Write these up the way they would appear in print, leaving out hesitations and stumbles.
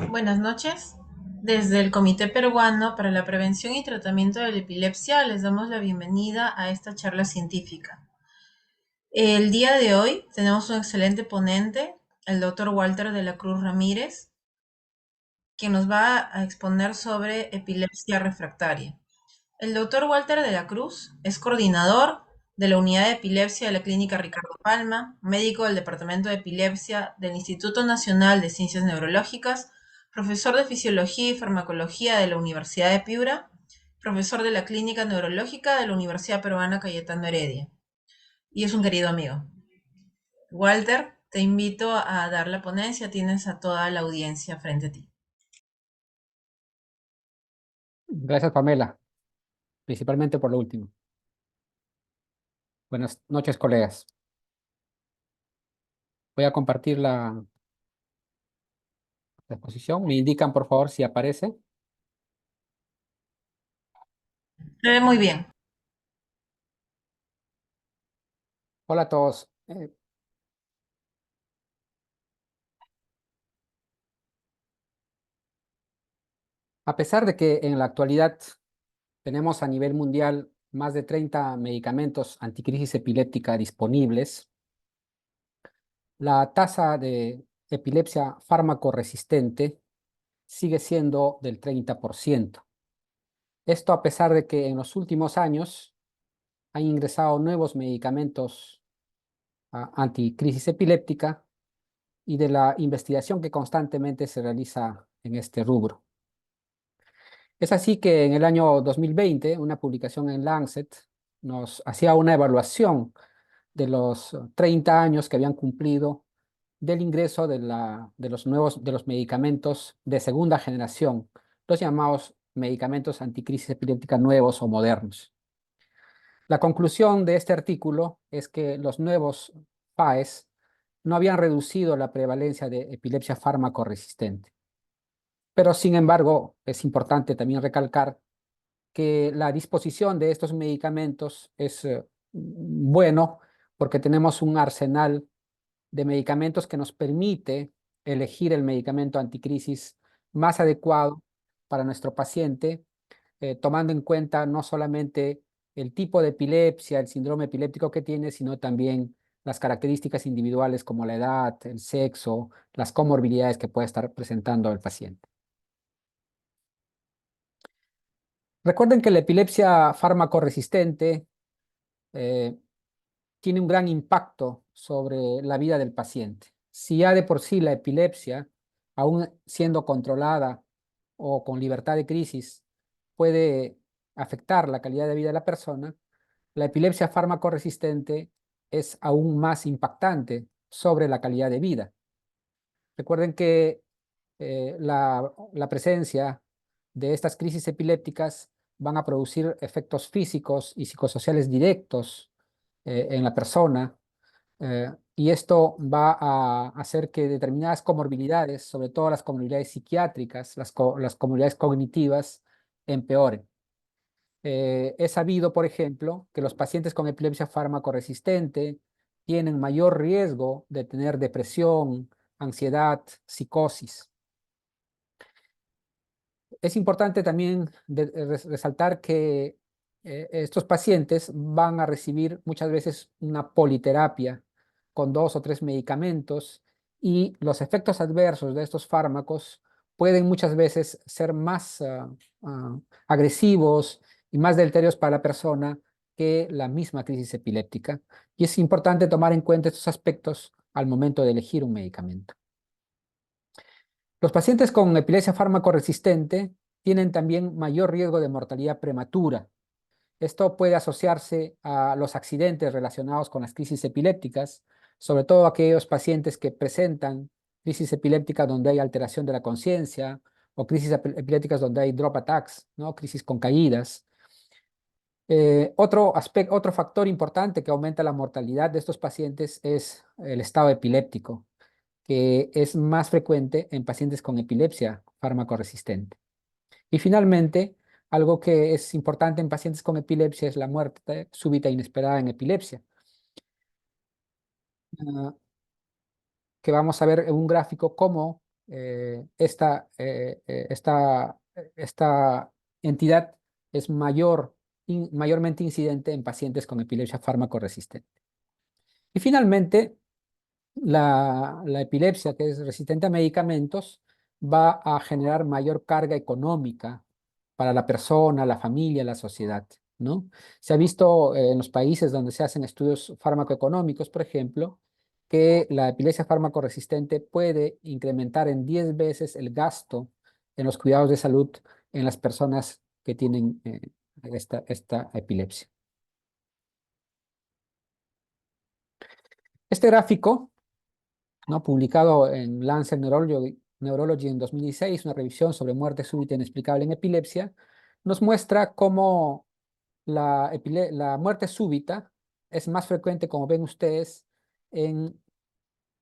Buenas noches. Desde el Comité Peruano para la Prevención y Tratamiento de la Epilepsia les damos la bienvenida a esta charla científica. El día de hoy tenemos un excelente ponente, el doctor Walter de la Cruz Ramírez, que nos va a exponer sobre epilepsia refractaria. El doctor Walter de la Cruz es coordinador de la Unidad de Epilepsia de la Clínica Ricardo Palma, médico del Departamento de Epilepsia del Instituto Nacional de Ciencias Neurológicas, profesor de Fisiología y Farmacología de la Universidad de Piura, profesor de la Clínica Neurológica de la Universidad Peruana Cayetano Heredia, y es un querido amigo. Walter, te invito a dar la ponencia, tienes a toda la audiencia frente a ti. Gracias, Pamela, principalmente por lo último. Buenas noches, colegas. Voy a compartir la exposición. Me indican, por favor, si aparece. Se ve muy bien. Hola a todos. A pesar de que en la actualidad tenemos a nivel mundial más de 30 medicamentos anticrisis epiléptica disponibles, la tasa de epilepsia fármaco resistente sigue siendo del 30%. Esto a pesar de que en los últimos años han ingresado nuevos medicamentos anticrisis epiléptica y de la investigación que constantemente se realiza en este rubro. Es así que en el año 2020, una publicación en Lancet nos hacía una evaluación de los 30 años que habían cumplido del ingreso de los medicamentos de segunda generación, los llamados medicamentos anticrisis epiléptica nuevos o modernos. La conclusión de este artículo es que los nuevos PAES no habían reducido la prevalencia de epilepsia fármaco resistente. Pero, sin embargo, es importante también recalcar que la disposición de estos medicamentos es bueno porque tenemos un arsenal de medicamentos que nos permite elegir el medicamento anticrisis más adecuado para nuestro paciente, tomando en cuenta no solamente el tipo de epilepsia, el síndrome epiléptico que tiene, sino también las características individuales como la edad, el sexo, las comorbilidades que puede estar presentando el paciente. Recuerden que la epilepsia fármaco resistente eh, tiene un gran impacto sobre la vida del paciente. Si ya de por sí la epilepsia, aún siendo controlada o con libertad de crisis, puede afectar la calidad de vida de la persona, la epilepsia fármaco resistente es aún más impactante sobre la calidad de vida. Recuerden que la presencia de estas crisis epilépticas van a producir efectos físicos y psicosociales directos en la persona, y esto va a hacer que determinadas comorbilidades, sobre todo las comorbilidades psiquiátricas, las comorbilidades cognitivas, empeoren. Es sabido, por ejemplo, que los pacientes con epilepsia fármaco-resistente tienen mayor riesgo de tener depresión, ansiedad, psicosis. Es importante también resaltar que estos pacientes van a recibir muchas veces una politerapia con 2 o 3 medicamentos, y los efectos adversos de estos fármacos pueden muchas veces ser más agresivos y más deleterios para la persona que la misma crisis epiléptica. Y es importante tomar en cuenta estos aspectos al momento de elegir un medicamento. Los pacientes con epilepsia fármaco resistente tienen también mayor riesgo de mortalidad prematura. Esto puede asociarse a los accidentes relacionados con las crisis epilépticas, sobre todo aquellos pacientes que presentan crisis epiléptica donde hay alteración de la conciencia, o crisis epilépticas donde hay drop attacks, ¿no? Crisis con caídas. Otro factor importante que aumenta la mortalidad de estos pacientes es el estado epiléptico, que es más frecuente en pacientes con epilepsia fármaco resistente. Y finalmente, algo que es importante en pacientes con epilepsia es la muerte súbita e inesperada en epilepsia, ah, que vamos a ver en un gráfico cómo esta entidad es mayormente incidente en pacientes con epilepsia fármaco-resistente. Y finalmente, la epilepsia que es resistente a medicamentos va a generar mayor carga económica para la persona, la familia, la sociedad, ¿no? Se ha visto en los países donde se hacen estudios farmacoeconómicos, por ejemplo, que la epilepsia fármaco-resistente puede incrementar en 10 veces el gasto en los cuidados de salud en las personas que tienen esta epilepsia. Este gráfico, ¿no?, publicado en Lancet Neurology en 2016, una revisión sobre muerte súbita inexplicable en epilepsia, nos muestra cómo la muerte súbita es más frecuente, como ven ustedes, en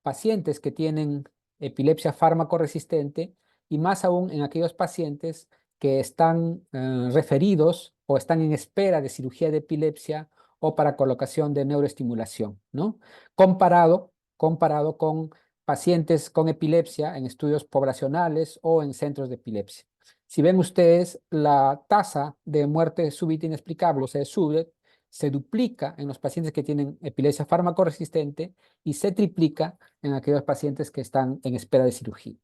pacientes que tienen epilepsia fármaco resistente y más aún en aquellos pacientes que están referidos o están en espera de cirugía de epilepsia o para colocación de neuroestimulación, ¿no? Comparado con pacientes con epilepsia en estudios poblacionales o en centros de epilepsia. Si ven ustedes, la tasa de muerte súbita inexplicable, o sea, SUDET, se duplica en los pacientes que tienen epilepsia fármaco resistente y se triplica en aquellos pacientes que están en espera de cirugía.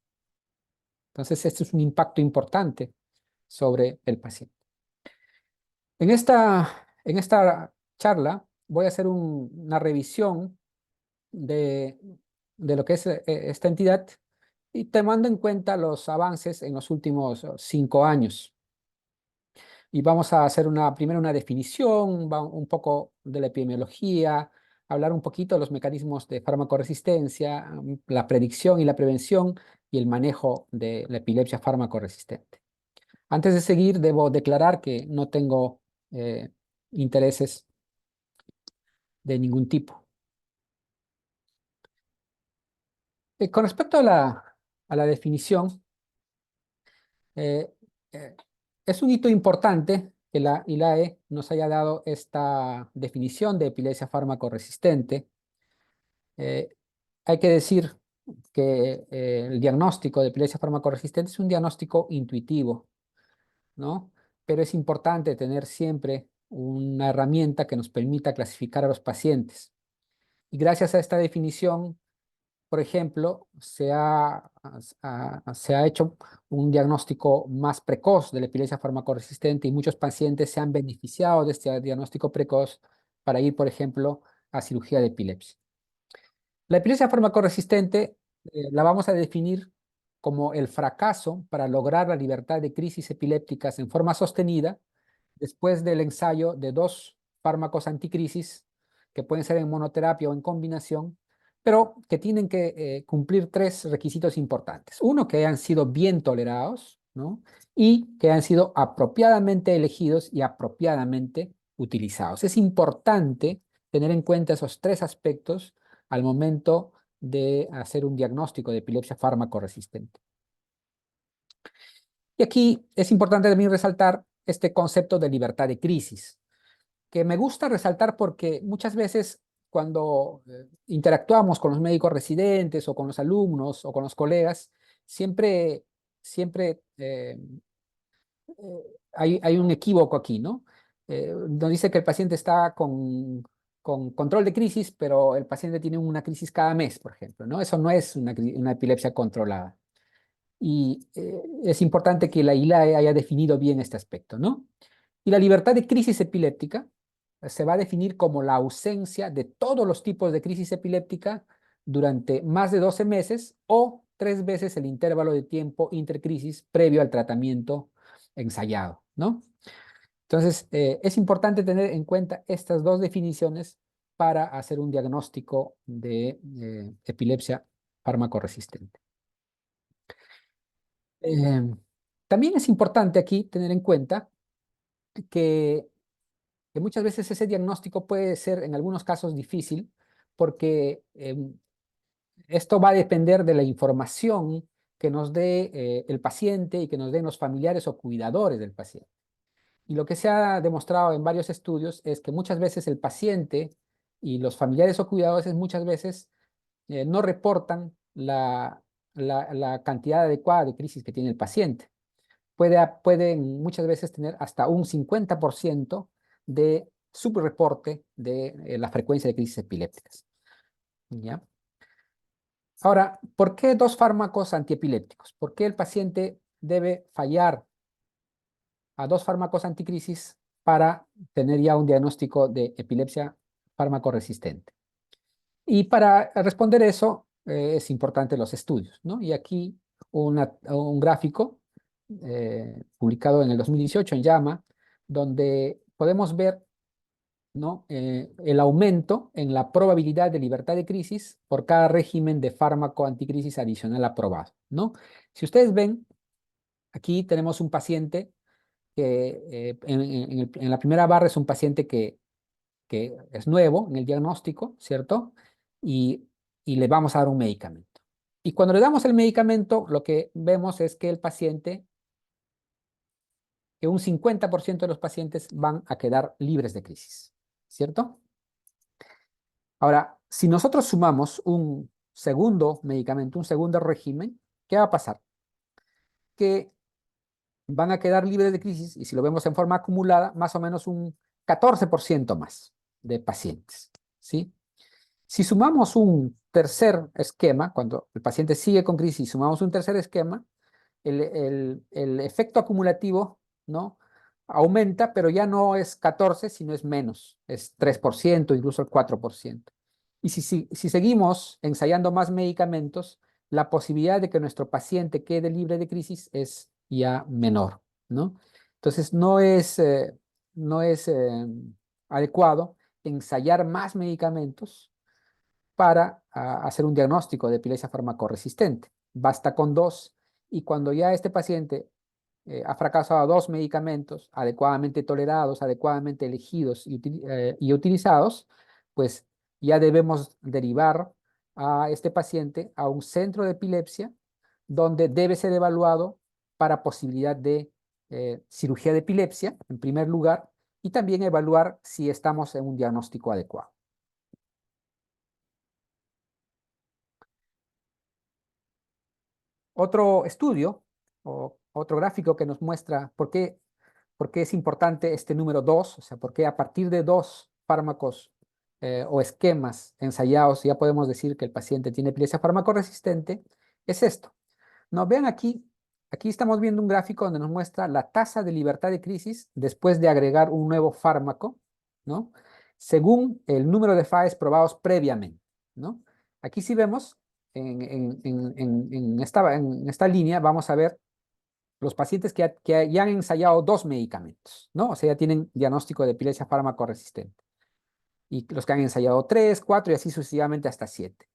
Entonces, esto es un impacto importante sobre el paciente. En esta charla voy a hacer una revisión de, de lo que es esta entidad y tomando en cuenta los avances en los últimos 5 años. Y vamos a hacer primero una definición, un poco de la epidemiología, hablar un poquito de los mecanismos de farmacoresistencia, la predicción y la prevención y el manejo de la epilepsia farmacoresistente. Antes de seguir, debo declarar que no tengo intereses de ningún tipo. Con respecto a la definición, eh, eh, es un hito importante que la ILAE nos haya dado esta definición de epilepsia fármaco-resistente. Hay que decir que el diagnóstico de epilepsia fármaco-resistente es un diagnóstico intuitivo, ¿no? Pero es importante tener siempre una herramienta que nos permita clasificar a los pacientes. Y gracias a esta definición, por ejemplo, se ha hecho un diagnóstico más precoz de la epilepsia farmacoresistente y muchos pacientes se han beneficiado de este diagnóstico precoz para ir, por ejemplo, a cirugía de epilepsia. La epilepsia farmacoresistente la vamos a definir como el fracaso para lograr la libertad de crisis epilépticas en forma sostenida después del ensayo de 2 fármacos anticrisis que pueden ser en monoterapia o en combinación, pero que tienen que cumplir 3 requisitos importantes. Uno, que hayan sido bien tolerados, ¿no? Y que hayan sido apropiadamente elegidos y apropiadamente utilizados. Es importante tener en cuenta esos 3 aspectos al momento de hacer un diagnóstico de epilepsia fármaco-resistente. Y aquí es importante también resaltar este concepto de libertad de crisis, que me gusta resaltar porque muchas veces cuando interactuamos con los médicos residentes o con los alumnos o con los colegas, siempre hay un equívoco aquí, ¿no? Nos dice que el paciente está con control de crisis, pero el paciente tiene una crisis cada mes, por ejemplo, ¿no? Eso no es una epilepsia controlada. Y es importante que la ILAE haya definido bien este aspecto, ¿no? Y la libertad de crisis epiléptica se va a definir como la ausencia de todos los tipos de crisis epiléptica durante más de 12 meses o 3 veces el intervalo de tiempo intercrisis previo al tratamiento ensayado, ¿no? Entonces, es importante tener en cuenta estas 2 definiciones para hacer un diagnóstico de epilepsia farmacoresistente. También es importante aquí tener en cuenta que, que muchas veces ese diagnóstico puede ser en algunos casos difícil porque esto va a depender de la información que nos dé el paciente y que nos den los familiares o cuidadores del paciente. Y lo que se ha demostrado en varios estudios es que muchas veces el paciente y los familiares o cuidadores muchas veces no reportan la cantidad adecuada de crisis que tiene el paciente. Puede muchas veces tener hasta un 50% de subreporte de la frecuencia de crisis epilépticas. ¿Ya? Ahora, ¿por qué dos fármacos antiepilépticos? ¿Por qué el paciente debe fallar a dos fármacos anticrisis para tener ya un diagnóstico de epilepsia fármaco-resistente? Y para responder eso es importante los estudios, ¿no? Y aquí un gráfico publicado en el 2018 en JAMA, donde podemos ver, ¿no? El aumento en la probabilidad de libertad de crisis por cada régimen de fármaco anticrisis adicional aprobado, ¿no? Si ustedes ven, aquí tenemos un paciente que en la primera barra es un paciente que es nuevo en el diagnóstico, ¿cierto? Y, y le vamos a dar un medicamento. Y cuando le damos el medicamento, lo que vemos es que el paciente, que un 50% de los pacientes van a quedar libres de crisis, ¿cierto? Ahora, si nosotros sumamos un segundo medicamento, un segundo régimen, ¿qué va a pasar? Que van a quedar libres de crisis, y si lo vemos en forma acumulada, más o menos un 14% más de pacientes, ¿sí? Si sumamos un tercer esquema, cuando el paciente sigue con crisis y sumamos un tercer esquema, el efecto acumulativo, ¿no? Aumenta, pero ya no es 14, sino es menos, es 3%, incluso el 4%. Y si seguimos ensayando más medicamentos, la posibilidad de que nuestro paciente quede libre de crisis es ya menor, ¿no? Entonces, no es adecuado ensayar más medicamentos para hacer un diagnóstico de epilepsia farmacoresistente. Basta con dos, y cuando ya este paciente ha fracasado dos medicamentos adecuadamente tolerados, adecuadamente elegidos y utilizados, pues ya debemos derivar a este paciente a un centro de epilepsia donde debe ser evaluado para posibilidad de cirugía de epilepsia, en primer lugar, y también evaluar si estamos en un diagnóstico adecuado. Otro estudio o otro gráfico que nos muestra por qué es importante este número 2, o sea, por qué a partir de dos fármacos o esquemas ensayados ya podemos decir que el paciente tiene epilepsia farmacoresistente, es esto. No, vean aquí estamos viendo un gráfico donde nos muestra la tasa de libertad de crisis después de agregar un nuevo fármaco, ¿no? Según el número de FAES probados previamente, ¿no? Aquí sí vemos, en esta línea vamos a ver los pacientes que ya han ensayado dos medicamentos, ¿no? O sea, ya tienen diagnóstico de epilepsia fármaco-resistente. Y los que han ensayado tres, cuatro y así sucesivamente hasta siete.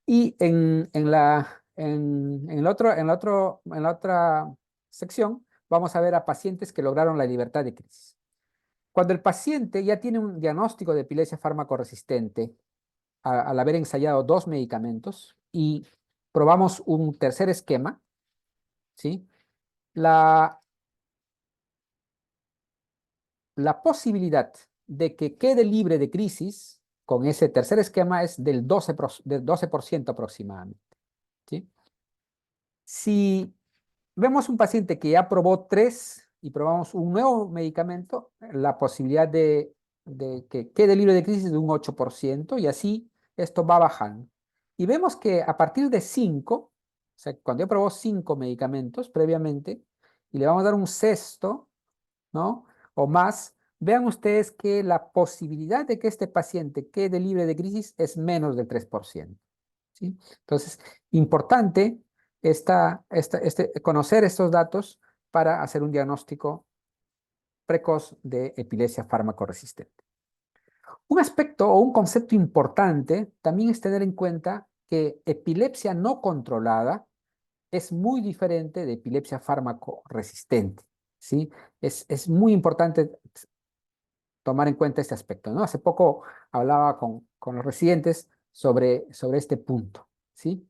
Y en la otra sección vamos a ver a pacientes que lograron la libertad de crisis. Cuando el paciente ya tiene un diagnóstico de epilepsia fármaco-resistente, al haber ensayado dos medicamentos y probamos un tercer esquema, ¿sí? La posibilidad de que quede libre de crisis con ese tercer esquema es del 12% aproximadamente, ¿sí? Si vemos un paciente que ya probó tres y probamos un nuevo medicamento, la posibilidad de que quede libre de crisis es de un 8%, y así esto va bajando. Y vemos que a partir de 5, o sea, cuando ya probó 5 medicamentos previamente y le vamos a dar un sexto, ¿no? O más, vean ustedes que la posibilidad de que este paciente quede libre de crisis es menos del 3%, ¿sí? Entonces, importante conocer estos datos para hacer un diagnóstico precoz de epilepsia fármaco-resistente. Un aspecto o un concepto importante también es tener en cuenta que epilepsia no controlada es muy diferente de epilepsia fármaco-resistente, ¿sí? Es muy importante tomar en cuenta este aspecto, ¿no? Hace poco hablaba con los residentes sobre este punto, ¿sí?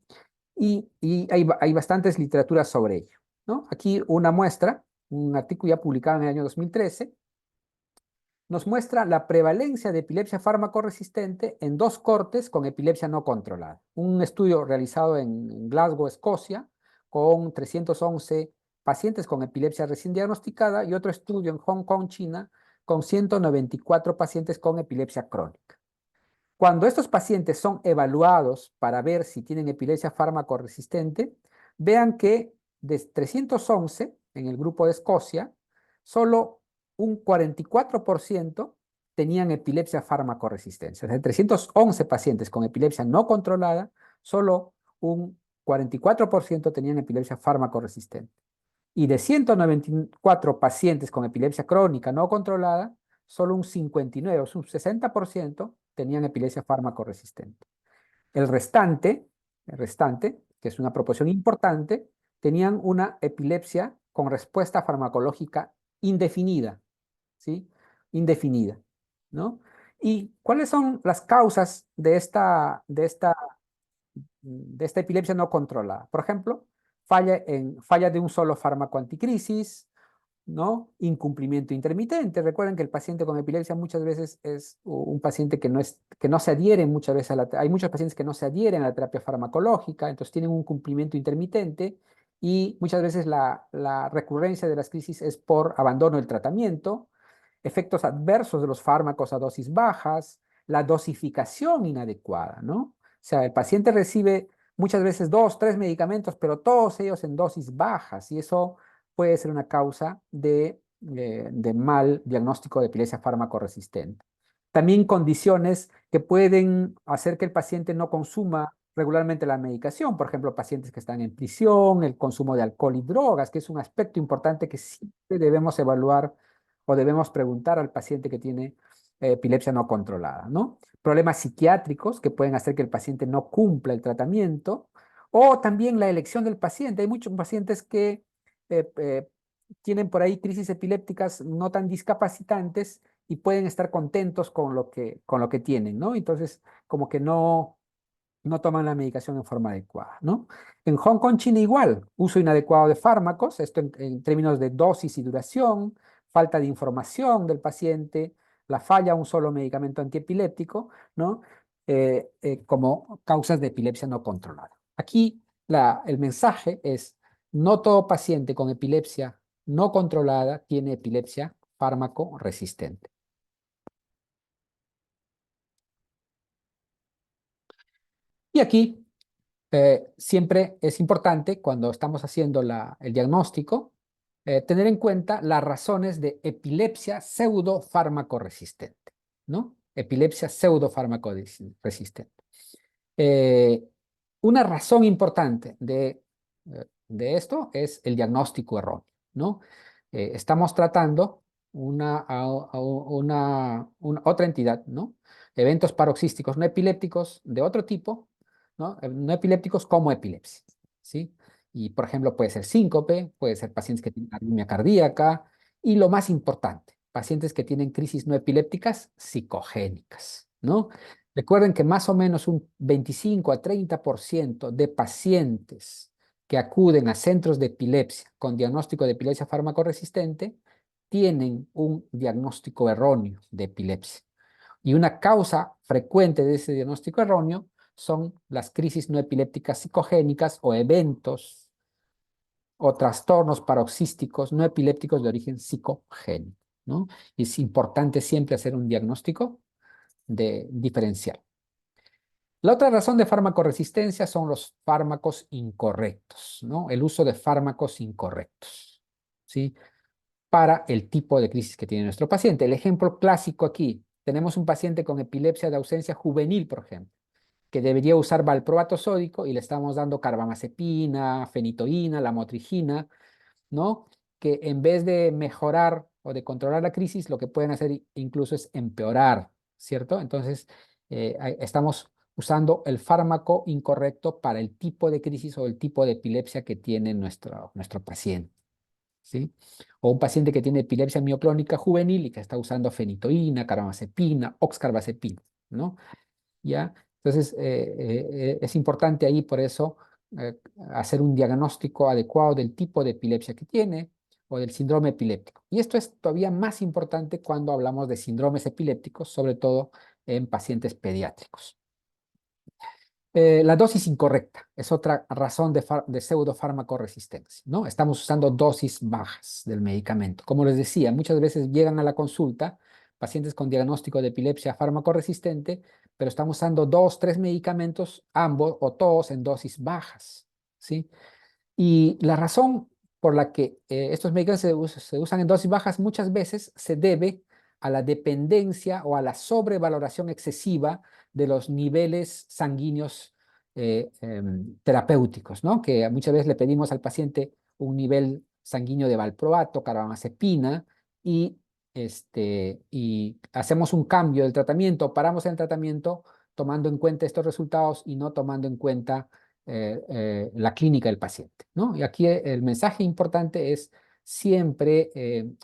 Y hay bastantes literaturas sobre ello, ¿no? Aquí una muestra, un artículo ya publicado en el año 2013, nos muestra la prevalencia de epilepsia fármaco-resistente en 2 cortes con epilepsia no controlada. Un estudio realizado en Glasgow, Escocia, con 311 pacientes con epilepsia recién diagnosticada y otro estudio en Hong Kong, China, con 194 pacientes con epilepsia crónica. Cuando estos pacientes son evaluados para ver si tienen epilepsia fármaco-resistente, vean que de 311 en el grupo de Escocia, solo un 44% tenían epilepsia fármaco-resistente. De 311 pacientes con epilepsia no controlada, solo un 44% tenían epilepsia fármaco-resistente. Y de 194 pacientes con epilepsia crónica no controlada, solo un 59, o un 60% tenían epilepsia fármaco-resistente. El restante, que es una proporción importante, tenían una epilepsia con respuesta farmacológica indefinida, ¿sí? Indefinida, ¿no? ¿Y cuáles son las causas de esta epilepsia no controlada? Por ejemplo, falla de un solo fármaco anticrisis, ¿no? Incumplimiento intermitente. Recuerden que el paciente con epilepsia muchas veces es un paciente que no se adhiere muchas veces hay muchos pacientes que no se adhieren a la terapia farmacológica, entonces tienen un cumplimiento intermitente y muchas veces la recurrencia de las crisis es por abandono del tratamiento, efectos adversos de los fármacos a dosis bajas, la dosificación inadecuada, ¿no? O sea, el paciente recibe muchas veces 2, 3 medicamentos, pero todos ellos en dosis bajas y eso puede ser una causa de mal diagnóstico de epilepsia fármaco-resistente. También condiciones que pueden hacer que el paciente no consuma regularmente la medicación, por ejemplo, pacientes que están en prisión, el consumo de alcohol y drogas, que es un aspecto importante que siempre debemos evaluar o debemos preguntar al paciente que tiene epilepsia no controlada, ¿no? Problemas psiquiátricos que pueden hacer que el paciente no cumpla el tratamiento, o también la elección del paciente. Hay muchos pacientes que eh, eh, tienen por ahí crisis epilépticas no tan discapacitantes y pueden estar contentos con lo que tienen, ¿no? Entonces, como que no toman la medicación en forma adecuada, ¿no? En Hong Kong, China igual, uso inadecuado de fármacos, esto en términos de dosis y duración, falta de información del paciente, la falla a un solo medicamento antiepiléptico, ¿no? Como causas de epilepsia no controlada. Aquí el mensaje es, no todo paciente con epilepsia no controlada tiene epilepsia fármaco resistente. Y aquí siempre es importante cuando estamos haciendo el diagnóstico tener en cuenta las razones de epilepsia pseudofármaco resistente, ¿no? Epilepsia pseudofármaco resistente. Eh, una razón importante de esto es el diagnóstico erróneo, ¿no? Estamos tratando una otra entidad, ¿no? Eventos paroxísticos no epilépticos de otro tipo, ¿no? No epilépticos como epilepsia, ¿sí? Y, por ejemplo, puede ser síncope, puede ser pacientes que tienen arritmia cardíaca y lo más importante, pacientes que tienen crisis no epilépticas psicogénicas, ¿no? Recuerden que más o menos un 25 a 30% de pacientes que acuden a centros de epilepsia con diagnóstico de epilepsia fármaco-resistente tienen un diagnóstico erróneo de epilepsia. Y una causa frecuente de ese diagnóstico erróneo son las crisis no epilépticas psicogénicas o eventos o trastornos paroxísticos no epilépticos de origen psicogénico, ¿no? Y es importante siempre hacer un diagnóstico diferencial. La otra razón de farmacoresistencia son los fármacos incorrectos, ¿no? El uso de fármacos incorrectos, ¿sí? Para el tipo de crisis que tiene nuestro paciente. El ejemplo clásico aquí, tenemos un paciente con epilepsia de ausencia juvenil, por ejemplo, que debería usar valproato sódico y le estamos dando carbamazepina, fenitoína, lamotrigina, ¿no? Que en vez de mejorar o de controlar la crisis, lo que pueden hacer incluso es empeorar, ¿cierto? Entonces, estamos usando el fármaco incorrecto para el tipo de crisis o el tipo de epilepsia que tiene nuestro paciente, ¿sí? O un paciente que tiene epilepsia mioclónica juvenil y que está usando fenitoína, carbamazepina, oxcarbazepina, ¿no? ¿Ya? Entonces, es importante ahí por eso hacer un diagnóstico adecuado del tipo de epilepsia que tiene, o del síndrome epiléptico. Y esto es todavía más importante cuando hablamos de síndromes epilépticos, sobre todo en pacientes pediátricos. La dosis incorrecta es otra razón de pseudofármaco-resistencia, ¿no? Estamos usando dosis bajas del medicamento. Como les decía, muchas veces llegan a la consulta pacientes con diagnóstico de epilepsia fármaco-resistente, pero estamos usando 2, 3 medicamentos, ambos o todos en dosis bajas, ¿sí? Y la razón por la que estos medicamentos se usan en dosis bajas muchas veces se debe a la dependencia o a la sobrevaloración excesiva de los niveles sanguíneos terapéuticos, ¿no? Que muchas veces le pedimos al paciente un nivel sanguíneo de valproato, carbamazepina, y, y hacemos un cambio del tratamiento, paramos el tratamiento tomando en cuenta estos resultados y no tomando en cuenta la clínica del paciente, ¿no? Y aquí el mensaje importante es siempre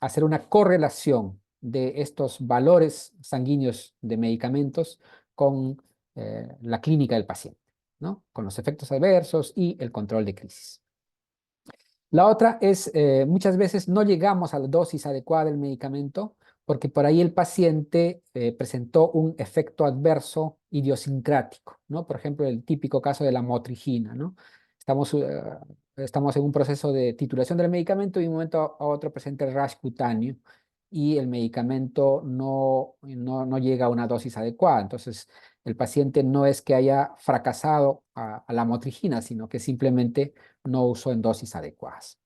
hacer una correlación de estos valores sanguíneos de medicamentos con la clínica del paciente, ¿no? Con los efectos adversos y el control de crisis. La otra es, muchas veces no llegamos a la dosis adecuada del medicamento porque por ahí el paciente presentó un efecto adverso idiosincrático, ¿no? Por ejemplo, el típico caso de la motrigina, ¿no? Estamos, estamos en un proceso de titulación del medicamento y de un momento a otro presenta el rash cutáneo y el medicamento no llega a una dosis adecuada. Entonces, el paciente no es que haya fracasado a la motrigina, sino que simplemente no usó en dosis adecuadas.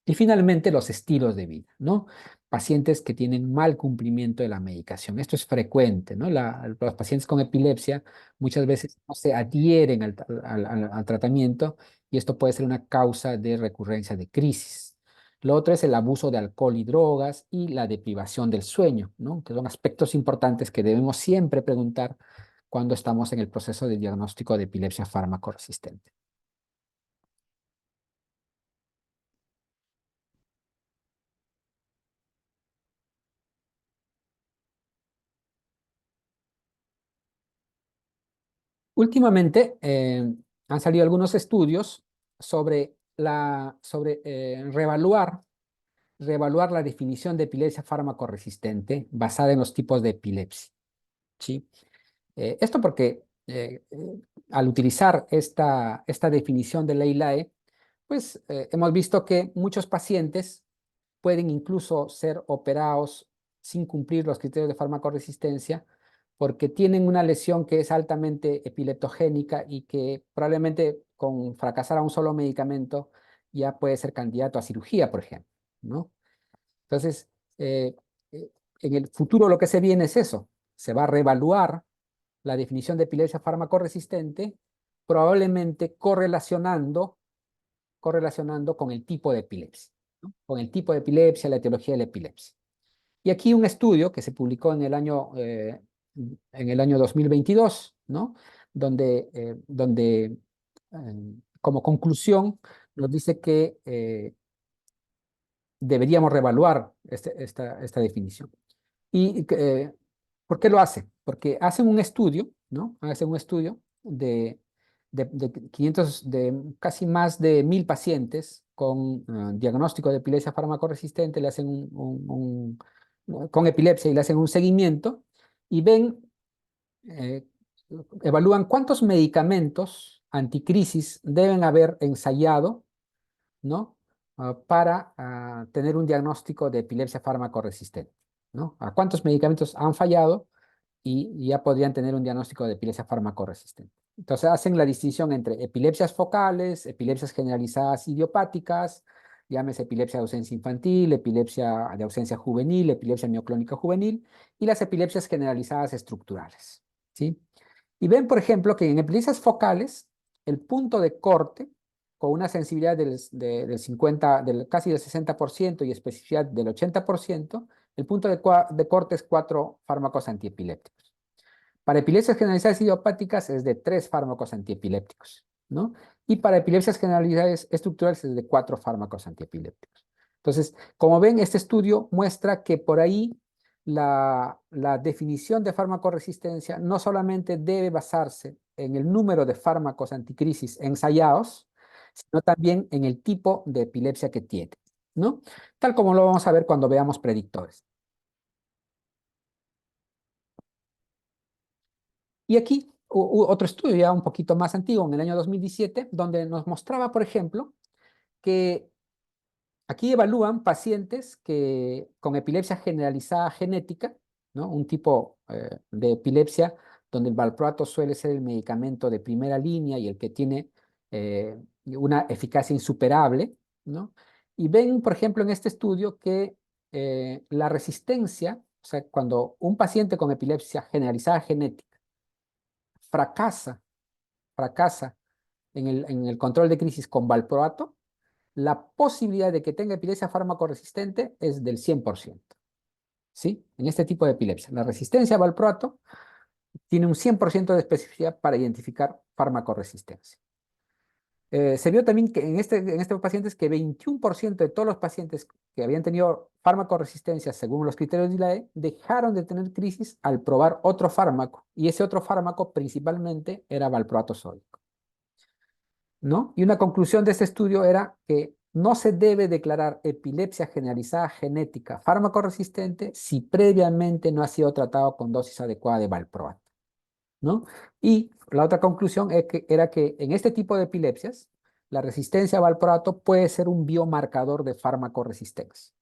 Y finalmente, los estilos de vida, ¿no? Pacientes que tienen mal cumplimiento de la medicación. Esto es frecuente, ¿no? Los pacientes con epilepsia muchas veces no se adhieren al tratamiento y esto puede ser una causa de recurrencia de crisis. Lo otro es el abuso de alcohol y drogas y la deprivación del sueño, ¿no? Que son aspectos importantes que debemos siempre preguntar cuando estamos en el proceso de diagnóstico de epilepsia fármaco resistente. Últimamente han salido algunos estudios sobre, reevaluar la definición de epilepsia fármaco-resistente basada en los tipos de epilepsia, ¿sí? Esto porque al utilizar esta definición de la ILAE, pues hemos visto que muchos pacientes pueden incluso ser operados sin cumplir los criterios de farmacoresistencia porque tienen una lesión que es altamente epileptogénica y que probablemente con fracasar a un solo medicamento ya puede ser candidato a cirugía, por ejemplo, ¿no? Entonces, eh, en el futuro lo que se viene es eso, se va a reevaluar la definición de epilepsia farmacoresistente, probablemente correlacionando con el tipo de epilepsia, ¿no? Con el tipo de epilepsia, la etiología de la epilepsia. Y aquí un estudio que se publicó en el año 2022, ¿no? Donde como conclusión nos dice que deberíamos reevaluar esta definición. ¿Y por qué lo hace? Porque hacen un estudio, ¿no? Hacen un estudio de casi más de 1000 pacientes con diagnóstico de epilepsia farmacoresistente, le hacen con epilepsia y le hacen un seguimiento y ven, eh, evalúan cuántos medicamentos anticrisis deben haber ensayado, ¿no? Para tener un diagnóstico de epilepsia fármaco-resistente, ¿no? A cuántos medicamentos han fallado y ya podrían tener un diagnóstico de epilepsia fármaco-resistente. Entonces hacen la distinción entre epilepsias focales, epilepsias generalizadas idiopáticas, llámese epilepsia de ausencia infantil, epilepsia de ausencia juvenil, epilepsia mioclónica juvenil y las epilepsias generalizadas estructurales, ¿sí? Y ven, por ejemplo, que en epilepsias focales, el punto de corte, con una sensibilidad del 50, casi del 60% y especificidad del 80%, el punto de corte es 4 fármacos antiepilépticos. Para epilepsias generalizadas idiopáticas es de 3 fármacos antiepilépticos, ¿no? Y para epilepsias generalizadas estructurales es de 4 fármacos antiepilépticos. Entonces, como ven, este estudio muestra que por ahí la definición de farmacoresistencia no solamente debe basarse en el número de fármacos anticrisis ensayados, sino también en el tipo de epilepsia que tiene, ¿no? Tal como lo vamos a ver cuando veamos predictores. Y aquí otro estudio ya un poquito más antiguo, en el año 2017, donde nos mostraba, por ejemplo, que aquí evalúan pacientes que, con epilepsia generalizada genética, ¿no? Un tipo de epilepsia donde el valproato suele ser el medicamento de primera línea y el que tiene una eficacia insuperable, ¿no? Y ven, por ejemplo, en este estudio que la resistencia, o sea, cuando un paciente con epilepsia generalizada genética fracasa, fracasa en el control de crisis con valproato, la posibilidad de que tenga epilepsia fármaco-resistente es del 100%. ¿Sí? En este tipo de epilepsia. La resistencia a valproato tiene un 100% de especificidad para identificar fármaco-resistencia. Se vio también que en estos pacientes que 21% de todos los pacientes que habían tenido fármaco-resistencia según los criterios de la E dejaron de tener crisis al probar otro fármaco y ese otro fármaco principalmente era valproato sódico. ¿No? Y una conclusión de este estudio era que no se debe declarar epilepsia generalizada genética fármaco-resistente si previamente no ha sido tratado con dosis adecuada de valproato, ¿no? Y la otra conclusión era que en este tipo de epilepsias, la resistencia a valproato puede ser un biomarcador de fármaco-resistencia,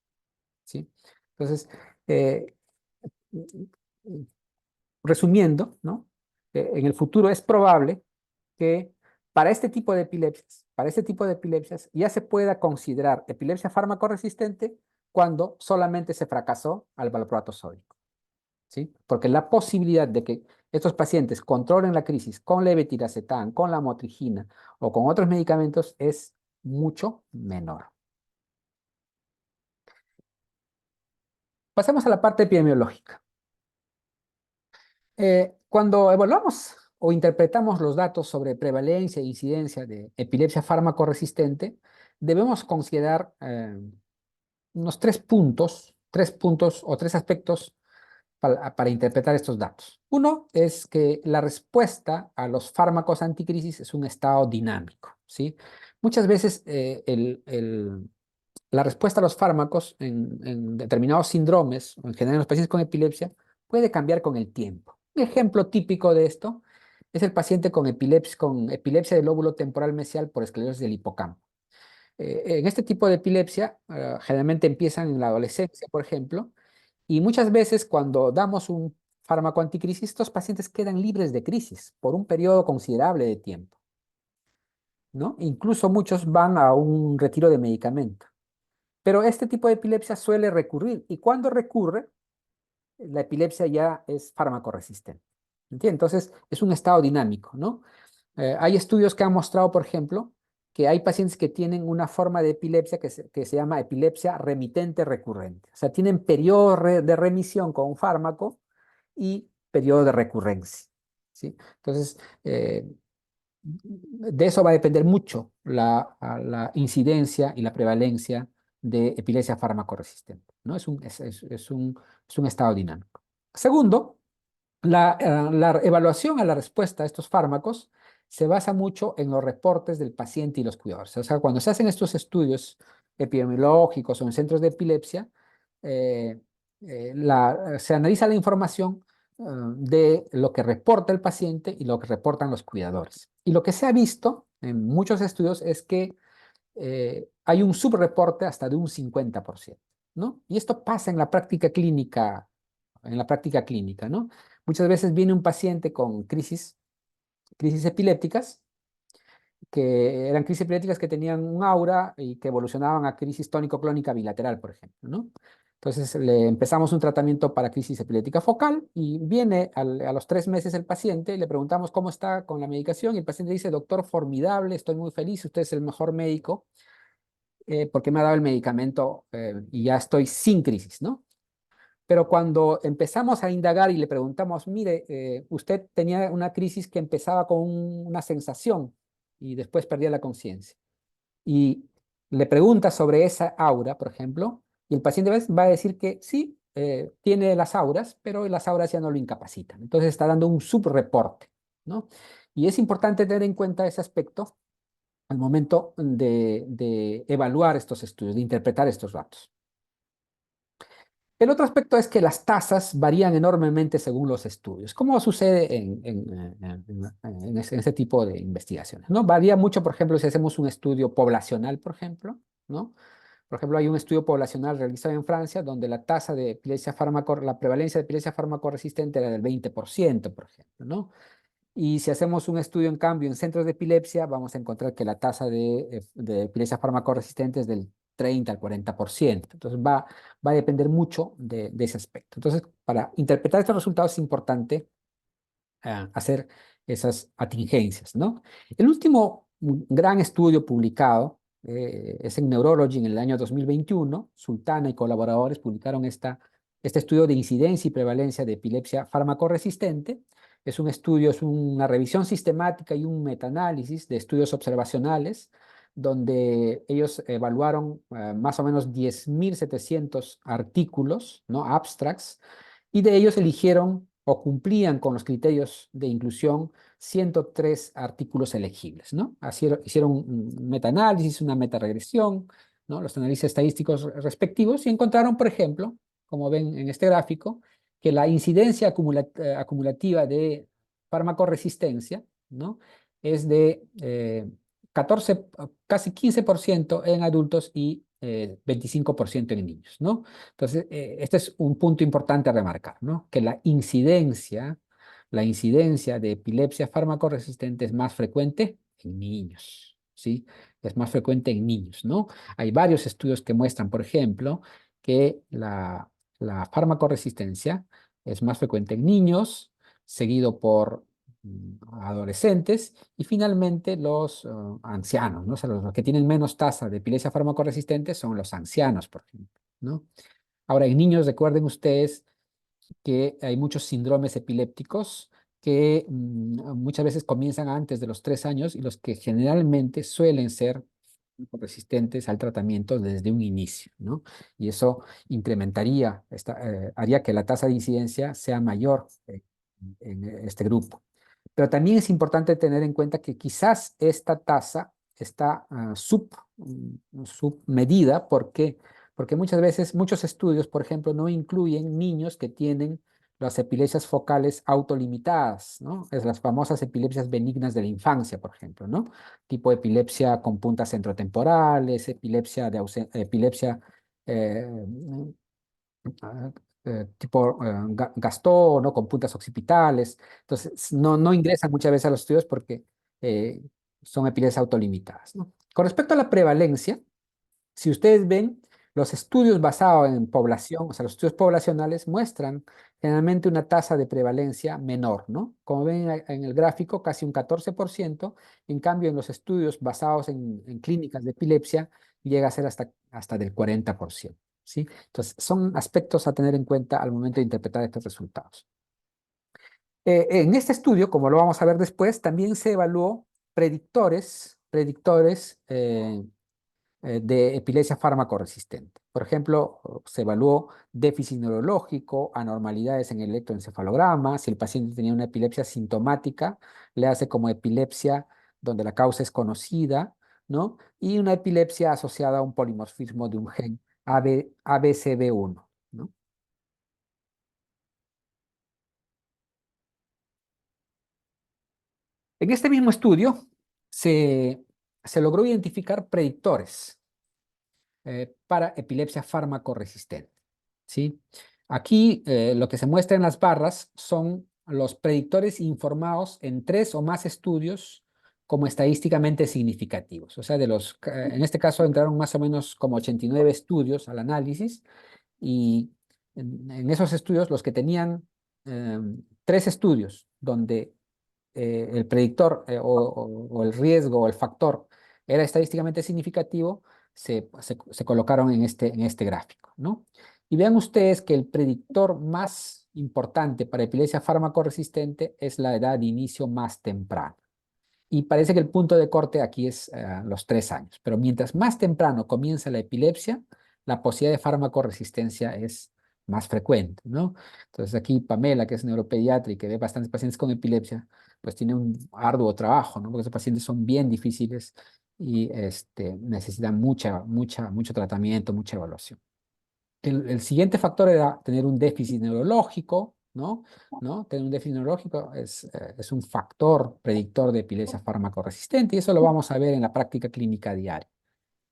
¿sí? Entonces, eh, resumiendo, ¿no? En el futuro es probable que para este tipo de epilepsias ya se pueda considerar epilepsia fármaco-resistente cuando solamente se fracasó al valproato sódico, ¿sí? Porque la posibilidad de que estos pacientes controlen la crisis con levetiracetam, con la motrigina o con otros medicamentos es mucho menor. Pasemos a la parte epidemiológica. Cuando evaluamos o interpretamos los datos sobre prevalencia e incidencia de epilepsia fármaco-resistente, debemos considerar unos tres puntos o tres aspectos para interpretar estos datos. Uno es que la respuesta a los fármacos anticrisis es un estado dinámico, ¿sí? Muchas veces la respuesta a los fármacos en determinados síndromes, o en general en los pacientes con epilepsia, puede cambiar con el tiempo. Un ejemplo típico de esto es el paciente con epilepsia del lóbulo temporal mesial por esclerosis del hipocampo. En este tipo de epilepsia, generalmente empiezan en la adolescencia, por ejemplo, y muchas veces cuando damos un fármaco anticrisis, estos pacientes quedan libres de crisis por un periodo considerable de tiempo, ¿no? Incluso muchos van a un retiro de medicamento. Pero este tipo de epilepsia suele recurrir y cuando recurre, la epilepsia ya es fármaco resistente. ¿Entiendes? Entonces, es un estado dinámico, ¿no? Hay estudios que han mostrado, por ejemplo, que hay pacientes que tienen una forma de epilepsia que se llama epilepsia remitente recurrente. O sea, tienen periodo de remisión con un fármaco y periodo de recurrencia, ¿sí? Entonces, de eso va a depender mucho la incidencia y la prevalencia de epilepsia fármaco-resistente, ¿no? Es un estado dinámico. Segundo, la evaluación a la respuesta a estos fármacos se basa mucho en los reportes del paciente y los cuidadores. O sea, cuando se hacen estos estudios epidemiológicos o en centros de epilepsia, eh, se analiza la información de lo que reporta el paciente y lo que reportan los cuidadores. Y lo que se ha visto en muchos estudios es que hay un subreporte hasta de un 50%, ¿no? Y esto pasa en la práctica clínica, ¿no? Muchas veces viene un paciente con crisis epilépticas, que eran crisis epilépticas que tenían un aura y que evolucionaban a crisis tónico-clónica bilateral, por ejemplo, ¿no? Entonces le empezamos un tratamiento para crisis epiléptica focal y viene a los 3 meses el paciente, le preguntamos cómo está con la medicación y el paciente dice, doctor, formidable, estoy muy feliz, usted es el mejor médico porque me ha dado el medicamento y ya estoy sin crisis, ¿no? Pero cuando empezamos a indagar y le preguntamos, mire, usted tenía una crisis que empezaba con una sensación y después perdía la conciencia. Y le pregunta sobre esa aura, por ejemplo, y el paciente va a decir que sí, tiene las auras, pero las auras ya no lo incapacitan. Entonces está dando un subreporte, ¿no? Y es importante tener en cuenta ese aspecto al momento de evaluar estos estudios, de interpretar estos datos. El otro aspecto es que las tasas varían enormemente según los estudios, como sucede en ese tipo de investigaciones, ¿no? Varía mucho, por ejemplo, si hacemos un estudio poblacional, por ejemplo, ¿no? Por ejemplo, hay un estudio poblacional realizado en Francia donde la tasa de epilepsia la prevalencia de epilepsia farmacoresistente era del 20%, por ejemplo, ¿no? Y si hacemos un estudio, en cambio, en centros de epilepsia, vamos a encontrar que la tasa de epilepsia farmacoresistente es del 30 al 40%. Entonces va a depender mucho de ese aspecto. Entonces, para interpretar estos resultados es importante hacer esas atingencias, ¿no? El último gran estudio publicado es en Neurology en el año 2021. Sultana y colaboradores publicaron este estudio de incidencia y prevalencia de epilepsia farmacoresistente. Es un estudio, es una revisión sistemática y un metaanálisis de estudios observacionales donde ellos evaluaron más o menos 10.700 artículos, ¿no? Abstracts, y de ellos eligieron o cumplían con los criterios de inclusión 103 artículos elegibles, ¿no? Así hicieron un metaanálisis, una metaregresión, ¿no? Los análisis estadísticos respectivos y encontraron, por ejemplo, como ven en este gráfico, que la incidencia acumulativa de farmacoresistencia, ¿no? Es de 14, casi 15% en adultos y 25% en niños, ¿no? Entonces, este es un punto importante a remarcar, ¿no? Que la incidencia de epilepsia farmacoresistente es más frecuente en niños, ¿sí? Es más frecuente en niños, ¿no? Hay varios estudios que muestran, por ejemplo, que la farmacoresistencia es más frecuente en niños, seguido por adolescentes y finalmente los ancianos, ¿no? O sea, los que tienen menos tasa de epilepsia farmacoresistente son los ancianos, por ejemplo, ¿no? Ahora, en niños, recuerden ustedes que hay muchos síndromes epilépticos que muchas veces comienzan antes de los 3 años y los que generalmente suelen ser resistentes al tratamiento desde un inicio, ¿no? Y eso incrementaría, haría que la tasa de incidencia sea mayor en este grupo. Pero también es importante tener en cuenta que quizás esta tasa está submedida. ¿Por qué? Porque muchas veces, muchos estudios, por ejemplo, no incluyen niños que tienen las epilepsias focales autolimitadas, ¿no? Es las famosas epilepsias benignas de la infancia, por ejemplo, ¿no? Tipo epilepsia con puntas centrotemporales, epilepsia eh, ah, tipo Gastón, ¿no? Con puntas occipitales. Entonces, no ingresan muchas veces a los estudios porque eh, son epilepsias autolimitadas, ¿no? Con respecto a la prevalencia, si ustedes ven, los estudios basados en población, o sea, los estudios poblacionales muestran generalmente una tasa de prevalencia menor, ¿no? Como ven en el gráfico, casi un 14%. En cambio, en los estudios basados en clínicas de epilepsia, llega a ser hasta del 40%, ¿sí? Entonces, son aspectos a tener en cuenta al momento de interpretar estos resultados. En este estudio, como lo vamos a ver después, también se evaluó predictores de epilepsia farmacoresistente. Por ejemplo, se evaluó déficit neurológico, anormalidades en el electroencefalograma, si el paciente tenía una epilepsia sintomática, le hace como epilepsia donde la causa es conocida, ¿no? Y una epilepsia asociada a un polimorfismo de un gen ABCB1, ¿no? En este mismo estudio se, se logró identificar predictores para epilepsia farmacoresistente, ¿sí? Aquí lo que se muestra en las barras son los predictores informados en 3 o más estudios como estadísticamente significativos. O sea, en este caso entraron más o menos como 89 estudios al análisis y en esos estudios los que tenían 3 estudios donde el predictor o el riesgo o el factor era estadísticamente significativo, se colocaron en este gráfico, ¿no? Y vean ustedes que el predictor más importante para epilepsia farmacoresistente es la edad de inicio más temprana. Y parece que el punto de corte aquí es los 3 años. Pero mientras más temprano comienza la epilepsia, la posibilidad de farmacoresistencia es más frecuente, ¿no? Entonces aquí Pamela, que es neuropediatra y que ve bastantes pacientes con epilepsia, pues tiene un arduo trabajo, ¿no? Porque esos pacientes son bien difíciles y necesitan mucho tratamiento, mucha evaluación. El siguiente factor era tener un déficit neurológico, ¿no? ¿No? Tener un déficit neurológico es un factor predictor de epilepsia farmacoresistente y eso lo vamos a ver en la práctica clínica diaria.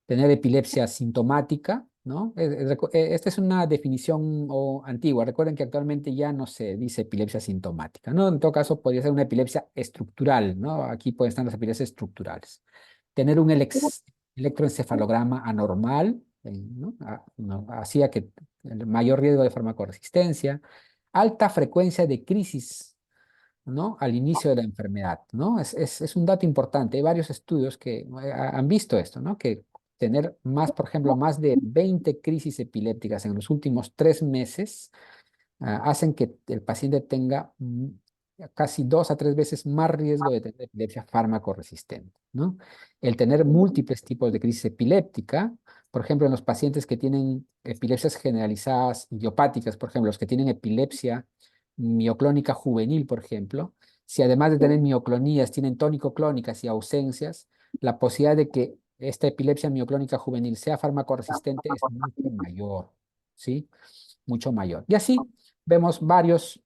Tener epilepsia sintomática, ¿no? Esta es una definición antigua. Recuerden que actualmente ya no se dice epilepsia sintomática, ¿no? En todo caso, podría ser una epilepsia estructural, ¿no? Aquí pueden estar las epilepsias estructurales. Tener un electroencefalograma anormal, ¿no? No, hacía que el mayor riesgo de farmacoresistencia, alta frecuencia de crisis, ¿no? Al inicio de la enfermedad, ¿no? Es un dato importante. Hay varios estudios que han visto esto, ¿no? Que tener más, por ejemplo, más de 20 crisis epilépticas en los últimos 3 meses hacen que el paciente tenga casi 2 a 3 veces más riesgo de tener epilepsia fármaco-resistente, ¿no? El tener múltiples tipos de crisis epiléptica, por ejemplo, en los pacientes que tienen epilepsias generalizadas idiopáticas, por ejemplo, los que tienen epilepsia mioclónica juvenil, por ejemplo, si además de tener mioclonías tienen tónico-clónicas y ausencias, la posibilidad de que esta epilepsia mioclónica juvenil sea farmacoresistente es mucho mayor, ¿sí? Mucho mayor. Y así vemos varios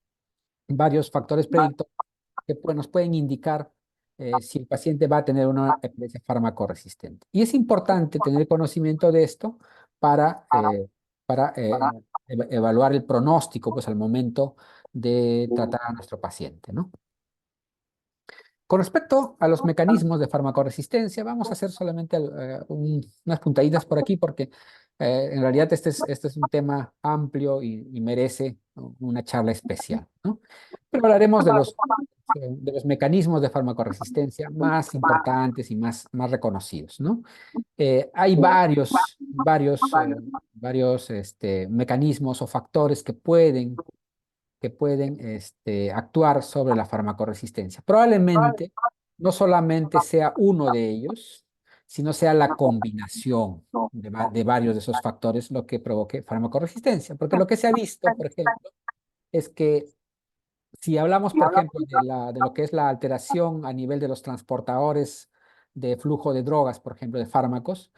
factores predictores que nos pueden indicar si el paciente va a tener una epilepsia farmacoresistente. Y es importante tener conocimiento de esto para, eh, para evaluar el pronóstico pues, al momento de tratar a nuestro paciente, ¿no? Con respecto a los mecanismos de farmacoresistencia, vamos a hacer solamente unas puntaditas por aquí porque en realidad este es un tema amplio y merece, ¿no?, una charla especial, ¿no? Pero hablaremos de los mecanismos de farmacoresistencia más importantes y más reconocidos, ¿no? Hay varios mecanismos o factores que pueden actuar sobre la farmacoresistencia. Probablemente no solamente sea uno de ellos, sino sea la combinación de varios de esos factores lo que provoque farmacoresistencia. Porque lo que se ha visto, por ejemplo, es que si hablamos, por ejemplo, de lo que es la alteración a nivel de los transportadores de flujo de drogas, por ejemplo, de fármacos,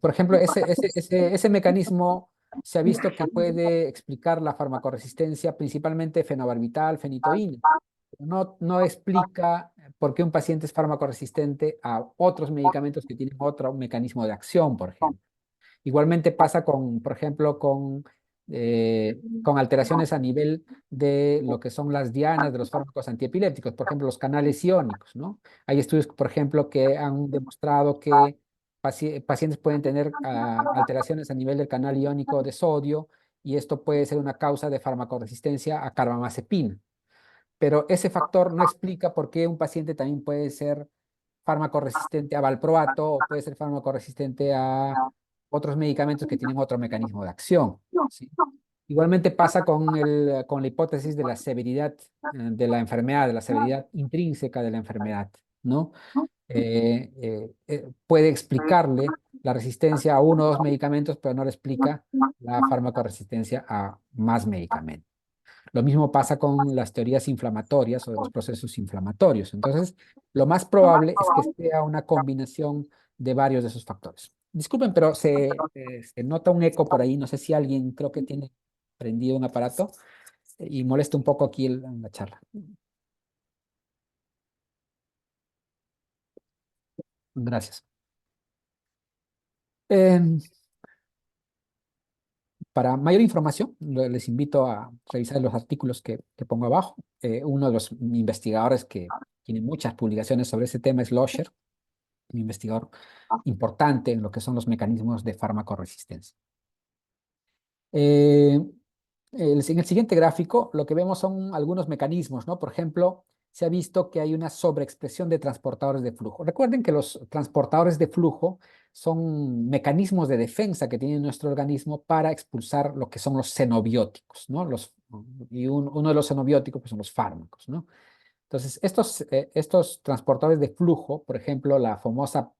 por ejemplo, ese mecanismo se ha visto que puede explicar la farmacoresistencia, principalmente fenobarbital, fenitoína. No explica por qué un paciente es farmacoresistente a otros medicamentos que tienen otro mecanismo de acción, por ejemplo. Igualmente pasa por ejemplo, con alteraciones a nivel de lo que son las dianas de los fármacos antiepilépticos, por ejemplo, los canales iónicos, ¿no? Hay estudios, por ejemplo, que han demostrado que pacientes pueden tener alteraciones a nivel del canal iónico de sodio y esto puede ser una causa de farmacoresistencia a carbamazepina. Pero ese factor no explica por qué un paciente también puede ser fármaco resistente a valproato o puede ser fármaco resistente a otros medicamentos que tienen otro mecanismo de acción, ¿sí? Igualmente pasa con la hipótesis de la severidad de la enfermedad, de la severidad intrínseca de la enfermedad, ¿no? Puede explicarle la resistencia a uno o dos medicamentos, pero no le explica la farmacoresistencia a más medicamentos. Lo mismo pasa con las teorías inflamatorias o de los procesos inflamatorios. Entonces, lo más probable es que sea una combinación de varios de esos factores. Disculpen, pero se nota un eco por ahí. No sé si alguien creo que tiene prendido un aparato y molesta un poco aquí en la charla. Gracias. Em, para mayor información, les invito a revisar los artículos que pongo abajo. Uno de los investigadores que tiene muchas publicaciones sobre ese tema es Losher, un investigador importante en lo que son los mecanismos de farmacoresistencia. Eh, en el siguiente gráfico lo que vemos son algunos mecanismos, ¿no? Por ejemplo, se ha visto que hay una sobreexpresión de transportadores de flujo. Recuerden que los transportadores de flujo son mecanismos de defensa que tiene nuestro organismo para expulsar lo que son los xenobióticos, ¿no? Uno de los xenobióticos pues, son los fármacos, ¿no? Entonces, estos transportadores de flujo, por ejemplo, la famosa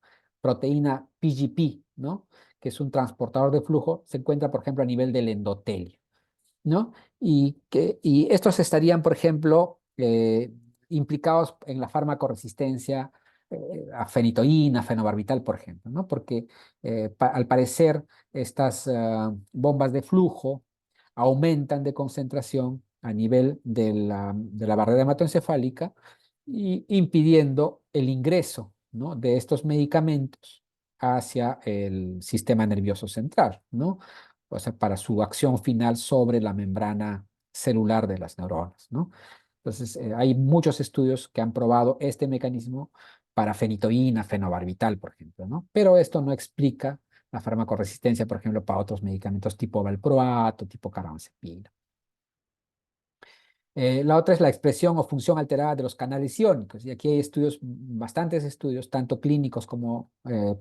proteína PGP, ¿no? Que es un transportador de flujo, se encuentra, por ejemplo, a nivel del endotelio, ¿no? Y estos estarían, por ejemplo, implicados en la farmacoresistencia a fenitoína, fenobarbital, por ejemplo, ¿no? Porque al parecer estas bombas de flujo aumentan de concentración a nivel de la barrera hematoencefálica y impidiendo el ingreso, ¿no?, de estos medicamentos hacia el sistema nervioso central, ¿no? O sea, para su acción final sobre la membrana celular de las neuronas, ¿no? Entonces, hay muchos estudios que han probado este mecanismo para fenitoína, fenobarbital, por ejemplo, ¿no? Pero esto no explica la farmacoresistencia, por ejemplo, para otros medicamentos tipo valproato, tipo carbamazepina. La otra es la expresión o función alterada de los canales iónicos. Y aquí hay estudios, bastantes estudios, tanto clínicos como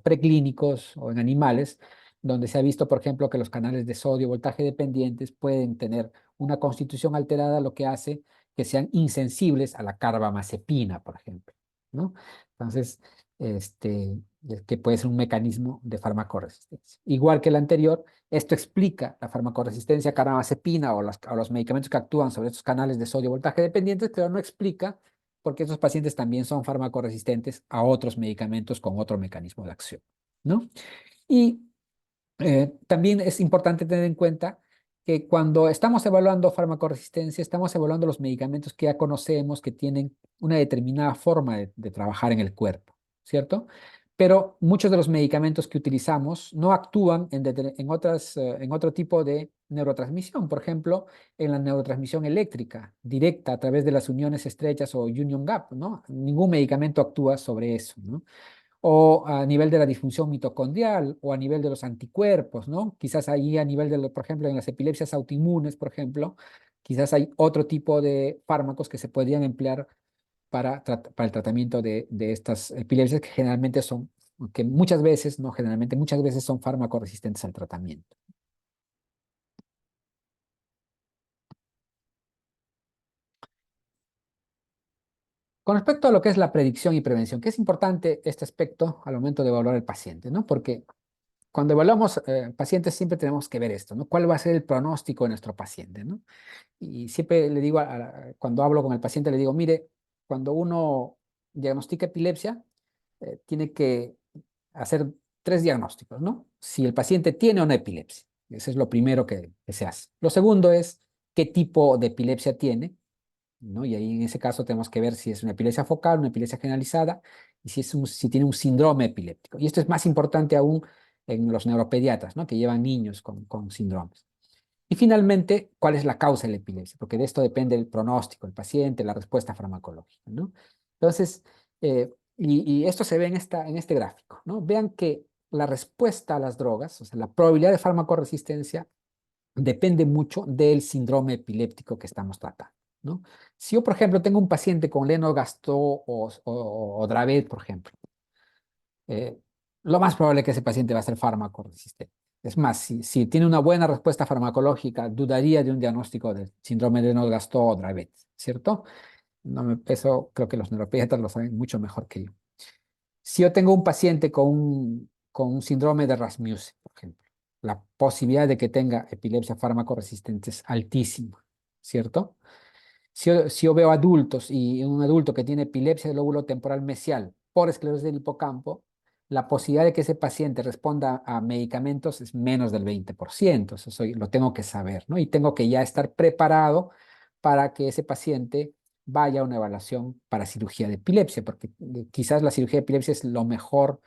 preclínicos o en animales, donde se ha visto, por ejemplo, que los canales de sodio voltaje dependientes pueden tener una constitución alterada, lo que hace que sean insensibles a la carbamazepina, por ejemplo, ¿no? Entonces, este, que puede ser un mecanismo de farmacoresistencia. Igual que el anterior, esto explica la farmacoresistencia a carbamazepina o los medicamentos que actúan sobre estos canales de sodio voltaje dependientes, pero no explica por qué esos pacientes también son farmacoresistentes a otros medicamentos con otro mecanismo de acción, ¿no? Y también es importante tener en cuenta que cuando estamos evaluando farmacoresistencia, estamos evaluando los medicamentos que ya conocemos, que tienen una determinada forma de trabajar en el cuerpo, ¿cierto? Pero muchos de los medicamentos que utilizamos no actúan en otro tipo de neurotransmisión, por ejemplo, en la neurotransmisión eléctrica directa a través de las uniones estrechas o union gap, ¿no? Ningún medicamento actúa sobre eso, ¿no? O a nivel de la disfunción mitocondrial o a nivel de los anticuerpos, ¿no? Quizás ahí a nivel de, por ejemplo, en las epilepsias autoinmunes, por ejemplo, quizás hay otro tipo de fármacos que se podrían emplear para el tratamiento de estas epilepsias que generalmente son, que muchas veces, no generalmente, muchas veces son fármaco-resistentes al tratamiento. Con respecto a lo que es la predicción y prevención, que es importante este aspecto al momento de evaluar al paciente, ¿no? Porque cuando evaluamos pacientes siempre tenemos que ver esto, ¿no? ¿Cuál va a ser el pronóstico de nuestro paciente, ¿no? Y siempre le digo, cuando hablo con el paciente, le digo, mire, cuando uno diagnostica epilepsia, tiene que hacer tres diagnósticos, ¿no? Si el paciente tiene o no epilepsia. Eso es lo primero que se hace. Lo segundo es qué tipo de epilepsia tiene, ¿no? Y ahí en ese caso tenemos que ver si es una epilepsia focal, una epilepsia generalizada y si tiene un síndrome epiléptico. Y esto es más importante aún en los neuropediatras, ¿no?, que llevan niños con síndromes. Y finalmente, ¿cuál es la causa de la epilepsia? Porque de esto depende el pronóstico del paciente, la respuesta farmacológica, ¿no? Entonces, y esto se ve en este gráfico, ¿no? Vean que la respuesta a las drogas, o sea, la probabilidad de farmacoresistencia, depende mucho del síndrome epiléptico que estamos tratando, ¿no? Si yo, por ejemplo, tengo un paciente con Lennox-Gastaut o Dravet, por ejemplo, eh, lo más probable es que ese paciente va a ser fármaco resistente. Es más, si tiene una buena respuesta farmacológica, dudaría de un diagnóstico de síndrome de Lennox-Gastaut o Dravet, ¿cierto? Eso creo que los neuropediatras lo saben mucho mejor que yo. Si yo tengo un paciente con un síndrome de Rasmussen, por ejemplo, la posibilidad de que tenga epilepsia fármaco-resistente es altísima, ¿cierto? Si yo veo adultos y un adulto que tiene epilepsia del lóbulo temporal mesial por esclerosis del hipocampo, la posibilidad de que ese paciente responda a medicamentos es menos del 20%. Eso lo tengo que saber, ¿no? Y tengo que ya estar preparado para que ese paciente vaya a una evaluación para cirugía de epilepsia, porque quizás la cirugía de epilepsia es lo mejor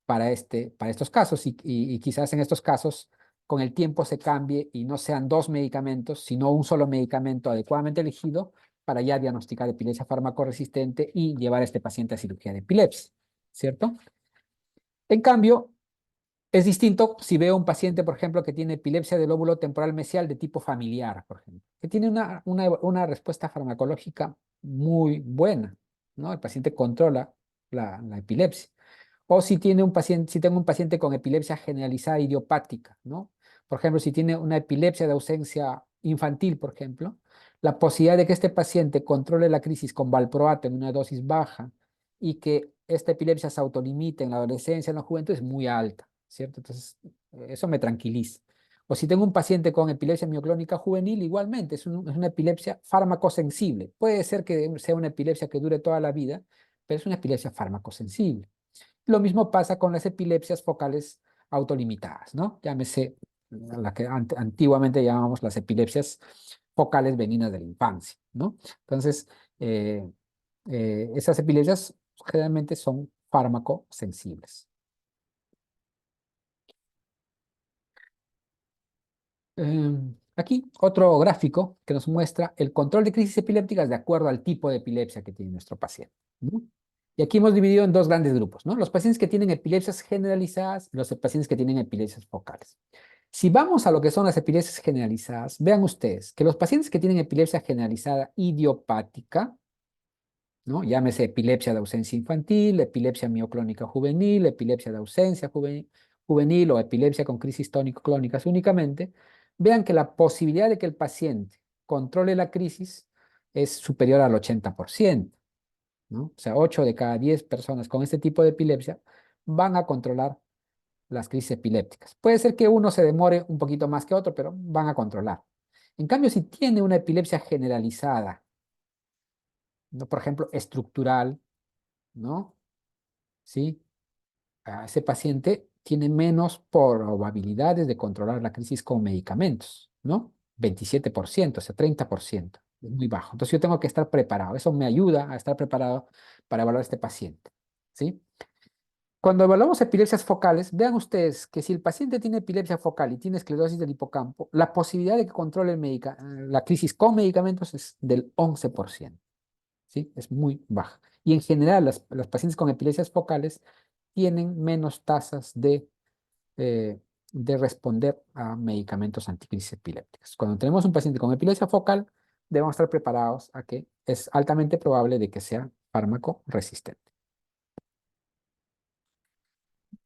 para estos casos y quizás en estos casos con el tiempo se cambie y no sean dos medicamentos, sino un solo medicamento adecuadamente elegido para ya diagnosticar epilepsia farmacoresistente y llevar a este paciente a cirugía de epilepsia, ¿cierto? En cambio, es distinto si veo un paciente, por ejemplo, que tiene epilepsia del lóbulo temporal mesial de tipo familiar, por ejemplo, que tiene una respuesta farmacológica muy buena, ¿no? El paciente controla la epilepsia. O si tengo un paciente con epilepsia generalizada idiopática, ¿no? Por ejemplo, si tiene una epilepsia de ausencia infantil, por ejemplo, la posibilidad de que este paciente controle la crisis con valproato en una dosis baja y que esta epilepsia se autolimite en la adolescencia, en la juventud, es muy alta, ¿cierto? Entonces, eso me tranquiliza. O si tengo un paciente con epilepsia mioclónica juvenil, igualmente, es una epilepsia fármaco sensible. Puede ser que sea una epilepsia que dure toda la vida, pero es una epilepsia farmacosensible. Lo mismo pasa con las epilepsias focales autolimitadas, ¿no? Llámese la que antiguamente llamábamos las epilepsias focales veninas de la infancia, ¿no? Entonces, eh, esas epilepsias generalmente son fármaco-sensibles. Aquí otro gráfico que nos muestra el control de crisis epilépticas de acuerdo al tipo de epilepsia que tiene nuestro paciente, ¿no? Y aquí hemos dividido en dos grandes grupos, ¿no? Los pacientes que tienen epilepsias generalizadas y los pacientes que tienen epilepsias focales. Si vamos a lo que son las epilepsias generalizadas, vean ustedes que los pacientes que tienen epilepsia generalizada idiopática, ¿no? Llámese epilepsia de ausencia infantil, epilepsia mioclónica juvenil, epilepsia de ausencia juvenil o epilepsia con crisis tónico-clónicas únicamente, vean que la posibilidad de que el paciente controle la crisis es superior al 80%, ¿no? O sea, 8 de cada 10 personas con este tipo de epilepsia van a controlar las crisis epilépticas. Puede ser que uno se demore un poquito más que otro, pero van a controlar. En cambio, si tiene una epilepsia generalizada, ¿no? Por ejemplo, estructural, ¿no? ¿Sí? A ese paciente tiene menos probabilidades de controlar la crisis con medicamentos, ¿no? 27%, o sea, 30%. Es muy bajo. Entonces yo tengo que estar preparado. Eso me ayuda a estar preparado para evaluar a este paciente, ¿sí? Cuando evaluamos epilepsias focales, vean ustedes que si el paciente tiene epilepsia focal y tiene esclerosis del hipocampo, la posibilidad de que controle la crisis con medicamentos es del 11%, ¿sí? Es muy baja. Y en general, los pacientes con epilepsias focales tienen menos tasas eh, de responder a medicamentos anticrisis epilépticas. Cuando tenemos un paciente con epilepsia focal, debemos estar preparados a que es altamente probable de que sea fármaco resistente.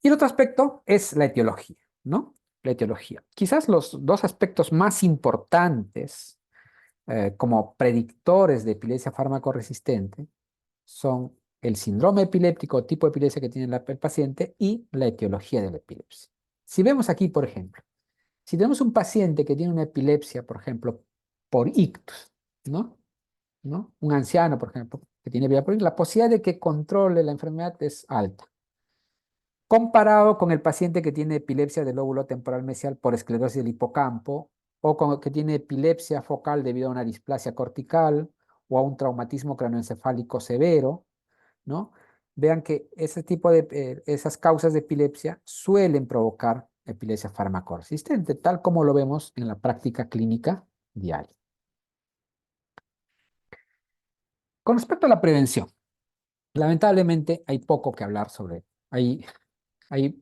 Y el otro aspecto es la etiología, ¿no? La etiología. Quizás los dos aspectos más importantes como predictores de epilepsia fármaco resistente son el síndrome epiléptico o tipo de epilepsia que tiene el paciente y la etiología de la epilepsia. Si vemos aquí, por ejemplo, si tenemos un paciente que tiene una epilepsia, por ejemplo, por ictus, ¿no? ¿No? Un anciano, por ejemplo, que tiene epilepsia por ictus, la posibilidad de que controle la enfermedad es alta. Comparado con el paciente que tiene epilepsia del lóbulo temporal mesial por esclerosis del hipocampo o con el que tiene epilepsia focal debido a una displasia cortical o a un traumatismo craneoencefálico severo, ¿no? Vean que ese tipo de, esas causas de epilepsia suelen provocar epilepsia farmacoresistente, tal como lo vemos en la práctica clínica diaria. Con respecto a la prevención, lamentablemente hay poco que hablar sobre,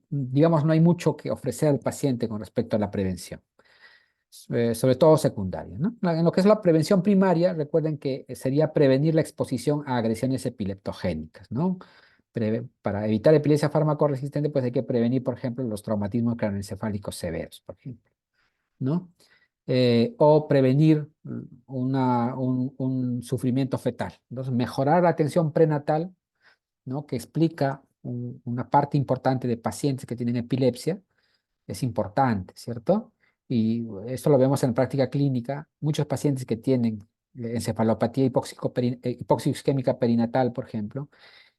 digamos, no hay mucho que ofrecer al paciente con respecto a la prevención, sobre todo secundaria, ¿no? En lo que es la prevención primaria, recuerden que sería prevenir la exposición a agresiones epileptogénicas, ¿no? Para evitar epilepsia farmacoresistente, pues hay que prevenir, por ejemplo, los traumatismos craneoencefálicos severos, por ejemplo, ¿no? O prevenir un sufrimiento fetal. Entonces, mejorar la atención prenatal, ¿no? Que explica una parte importante de pacientes que tienen epilepsia, es importante, ¿cierto? Y esto lo vemos en práctica clínica. Muchos pacientes que tienen encefalopatía hipoxio-isquémica perinatal, por ejemplo,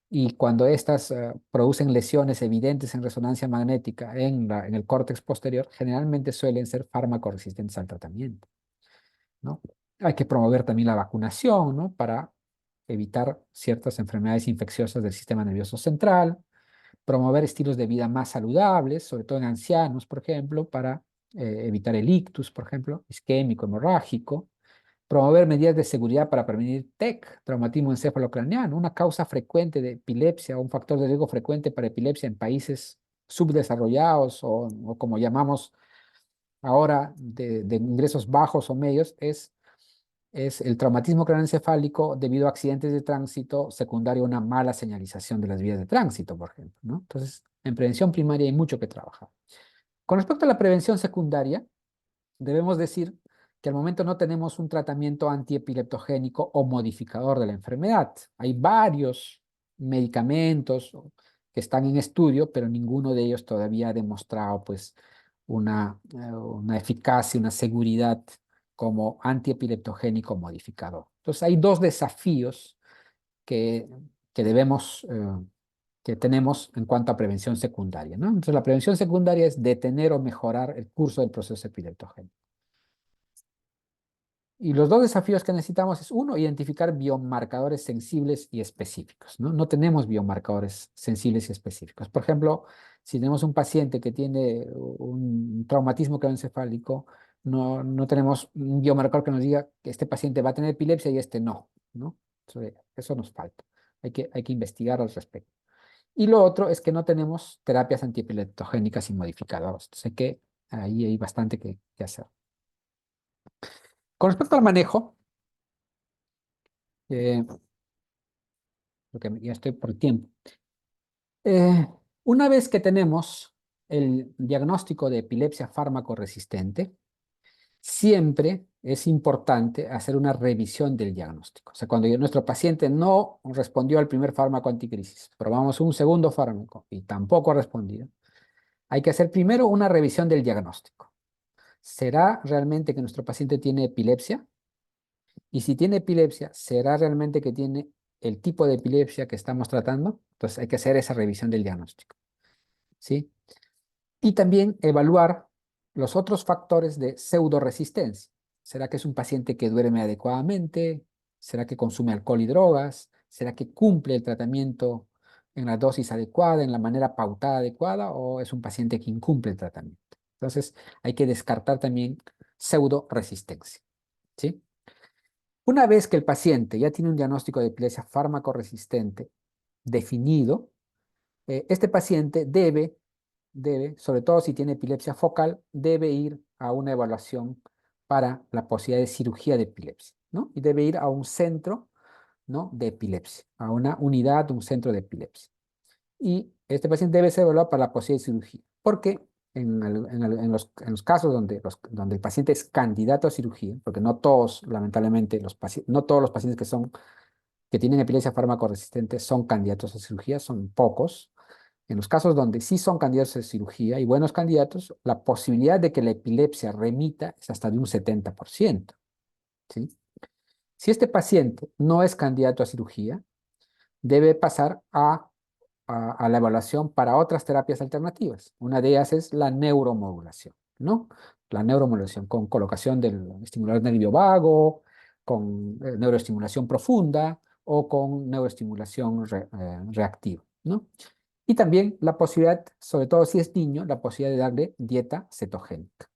y cuando estas producen lesiones evidentes en resonancia magnética en el córtex posterior, generalmente suelen ser fármaco resistentes al tratamiento, ¿no? Hay que promover también la vacunación, ¿no? Para evitar ciertas enfermedades infecciosas del sistema nervioso central, promover estilos de vida más saludables, sobre todo en ancianos, por ejemplo, para evitar el ictus, por ejemplo, isquémico, hemorrágico, promover medidas de seguridad para prevenir TEC, traumatismo encefalocraneano, una causa frecuente de epilepsia o un factor de riesgo frecuente para epilepsia en países subdesarrollados o como llamamos ahora de ingresos bajos o medios, es el traumatismo craneoencefálico debido a accidentes de tránsito secundario a una mala señalización de las vías de tránsito, por ejemplo, ¿no? Entonces, en prevención primaria hay mucho que trabajar. Con respecto a la prevención secundaria, debemos decir que al momento no tenemos un tratamiento antiepileptogénico o modificador de la enfermedad. Hay varios medicamentos que están en estudio, pero ninguno de ellos todavía ha demostrado pues, una eficacia, una seguridad como antiepileptogénico modificador. Entonces hay dos desafíos que que debemos, que tenemos en cuanto a prevención secundaria, ¿no? Entonces, la prevención secundaria es detener o mejorar el curso del proceso epileptogénico. Y los dos desafíos que necesitamos es, uno, identificar biomarcadores sensibles y específicos, ¿no? No tenemos biomarcadores sensibles y específicos. Por ejemplo, si tenemos un paciente que tiene un traumatismo craneoencefálico, no tenemos un biomarcador que nos diga que este paciente va a tener epilepsia y este no, ¿no? Eso nos falta. Hay que investigar al respecto. Y lo otro es que no tenemos terapias antiepileptogénicas y modificadoras. Entonces, ahí hay bastante que hacer. Con respecto al manejo, eh, porque ya estoy por tiempo. Eh, una vez que tenemos el diagnóstico de epilepsia fármaco resistente, siempre es importante hacer una revisión del diagnóstico. O sea, cuando nuestro paciente no respondió al primer fármaco anticrisis, probamos un segundo fármaco y tampoco ha respondido, hay que hacer primero una revisión del diagnóstico. ¿Será realmente que nuestro paciente tiene epilepsia? Y si tiene epilepsia, ¿será realmente que tiene el tipo de epilepsia que estamos tratando? Entonces hay que hacer esa revisión del diagnóstico, ¿sí? Y también evaluar los otros factores de pseudoresistencia. ¿Será que es un paciente que duerme adecuadamente? ¿Será que consume alcohol y drogas? ¿Será que cumple el tratamiento en la dosis adecuada, en la manera pautada adecuada? ¿O es un paciente que incumple el tratamiento? Entonces hay que descartar también pseudoresistencia, ¿sí? Una vez que el paciente ya tiene un diagnóstico de epilepsia fármaco resistente definido, este paciente sobre todo si tiene epilepsia focal, debe ir a una evaluación para la posibilidad de cirugía de epilepsia, ¿no? Y debe ir a un centro, ¿no?, de epilepsia, a una unidad, un centro de epilepsia. Y este paciente debe ser evaluado para la posibilidad de cirugía, porque en los casos donde el paciente es candidato a cirugía, porque no todos, lamentablemente, no todos los pacientes que tienen epilepsia fármaco resistente son candidatos a cirugía, son pocos. En los casos donde sí son candidatos a cirugía y buenos candidatos, la posibilidad de que la epilepsia remita es hasta de un 70%, ¿sí? Si este paciente no es candidato a cirugía, debe pasar a la evaluación para otras terapias alternativas. Una de ellas es la neuromodulación, ¿no? La neuromodulación con colocación del estimulador nervio vago, con neuroestimulación profunda o con neuroestimulación reactiva, ¿no? Y también la posibilidad, sobre todo si es niño, la posibilidad de darle dieta cetogénica,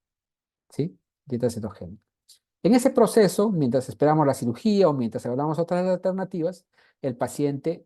¿sí? Dieta cetogénica. En ese proceso, mientras esperamos la cirugía o mientras evaluamos otras alternativas, el paciente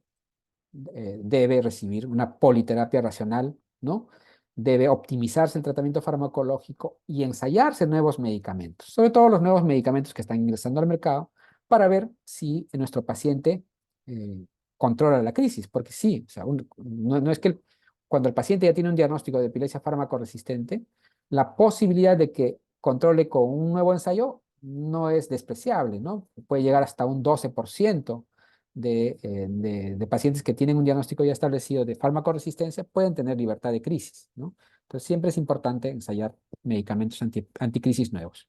debe recibir una politerapia racional, ¿no? Debe optimizarse el tratamiento farmacológico y ensayarse nuevos medicamentos, sobre todo los nuevos medicamentos que están ingresando al mercado, para ver si nuestro paciente eh, controla la crisis, porque sí, o sea, no es que cuando el paciente ya tiene un diagnóstico de epilepsia fármaco-resistente, la posibilidad de que controle con un nuevo ensayo no es despreciable, ¿no? Puede llegar hasta un 12% de pacientes que tienen un diagnóstico ya establecido de farmacoresistencia pueden tener libertad de crisis, ¿no? Entonces siempre es importante ensayar medicamentos anticrisis nuevos.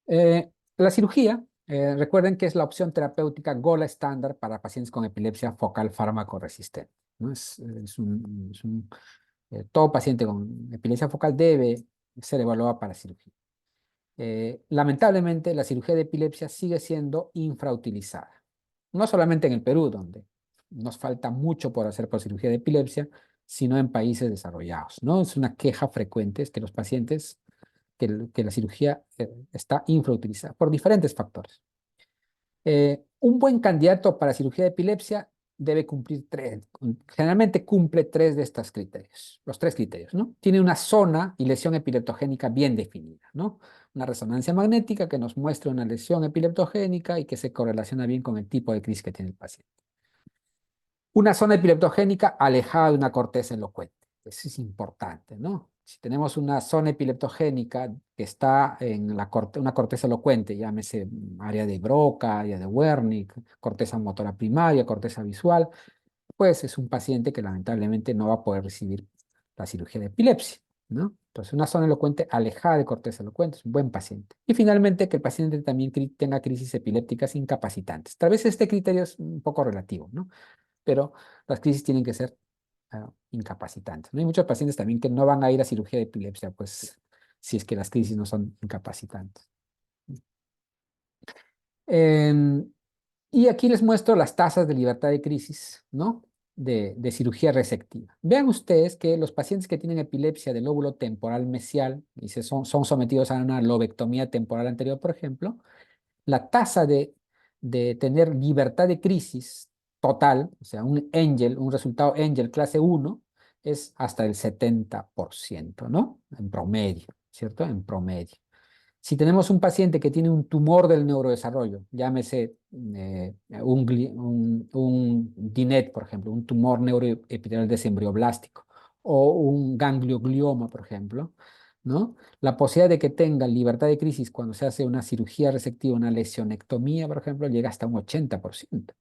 La cirugía, recuerden que es la opción terapéutica gola estándar para pacientes con epilepsia focal fármaco-resistente, ¿no? Todo paciente con epilepsia focal debe ser evaluado para cirugía. Lamentablemente, la cirugía de epilepsia sigue siendo infrautilizada. No solamente en el Perú, donde nos falta mucho por hacer por cirugía de epilepsia, sino en países desarrollados, ¿no? Es una queja frecuente, es que los pacientes, que la cirugía está infrautilizada por diferentes factores. Un buen candidato para cirugía de epilepsia debe cumplir generalmente cumple tres de estos criterios, los tres criterios, ¿no? Tiene una zona y lesión epileptogénica bien definida, ¿no? Una resonancia magnética que nos muestra una lesión epileptogénica y que se correlaciona bien con el tipo de crisis que tiene el paciente. Una zona epileptogénica alejada de una corteza elocuente. Eso es importante, ¿no? Si tenemos una zona epileptogénica que está en una corteza elocuente, llámese área de Broca, área de Wernicke, corteza motora primaria, corteza visual, pues es un paciente que lamentablemente no va a poder recibir la cirugía de epilepsia, ¿no? Entonces, una zona elocuente alejada de corteza elocuente es un buen paciente. Y finalmente, que el paciente también tenga crisis epilépticas incapacitantes. Tal vez este criterio es un poco relativo, ¿no? Pero las crisis tienen que ser incapacitantes, ¿no? Hay muchos pacientes también que no van a ir a cirugía de epilepsia, pues, si es que las crisis no son incapacitantes. Em, y aquí les muestro las tasas de libertad de crisis, ¿no? De cirugía resectiva. Vean ustedes que los pacientes que tienen epilepsia del lóbulo temporal mesial y son sometidos a una lobectomía temporal anterior, por ejemplo, la tasa de tener libertad de crisis total, o sea, un resultado Angel clase 1, es hasta el 70%, ¿no? En promedio, ¿cierto? En promedio. Si tenemos un paciente que tiene un tumor del neurodesarrollo, llámese un DINET, por ejemplo, un tumor neuroepidermal desembrioblástico, o un ganglioglioma, por ejemplo, ¿no? La posibilidad de que tenga libertad de crisis cuando se hace una cirugía resectiva, una lesionectomía, por ejemplo, llega hasta un 80%.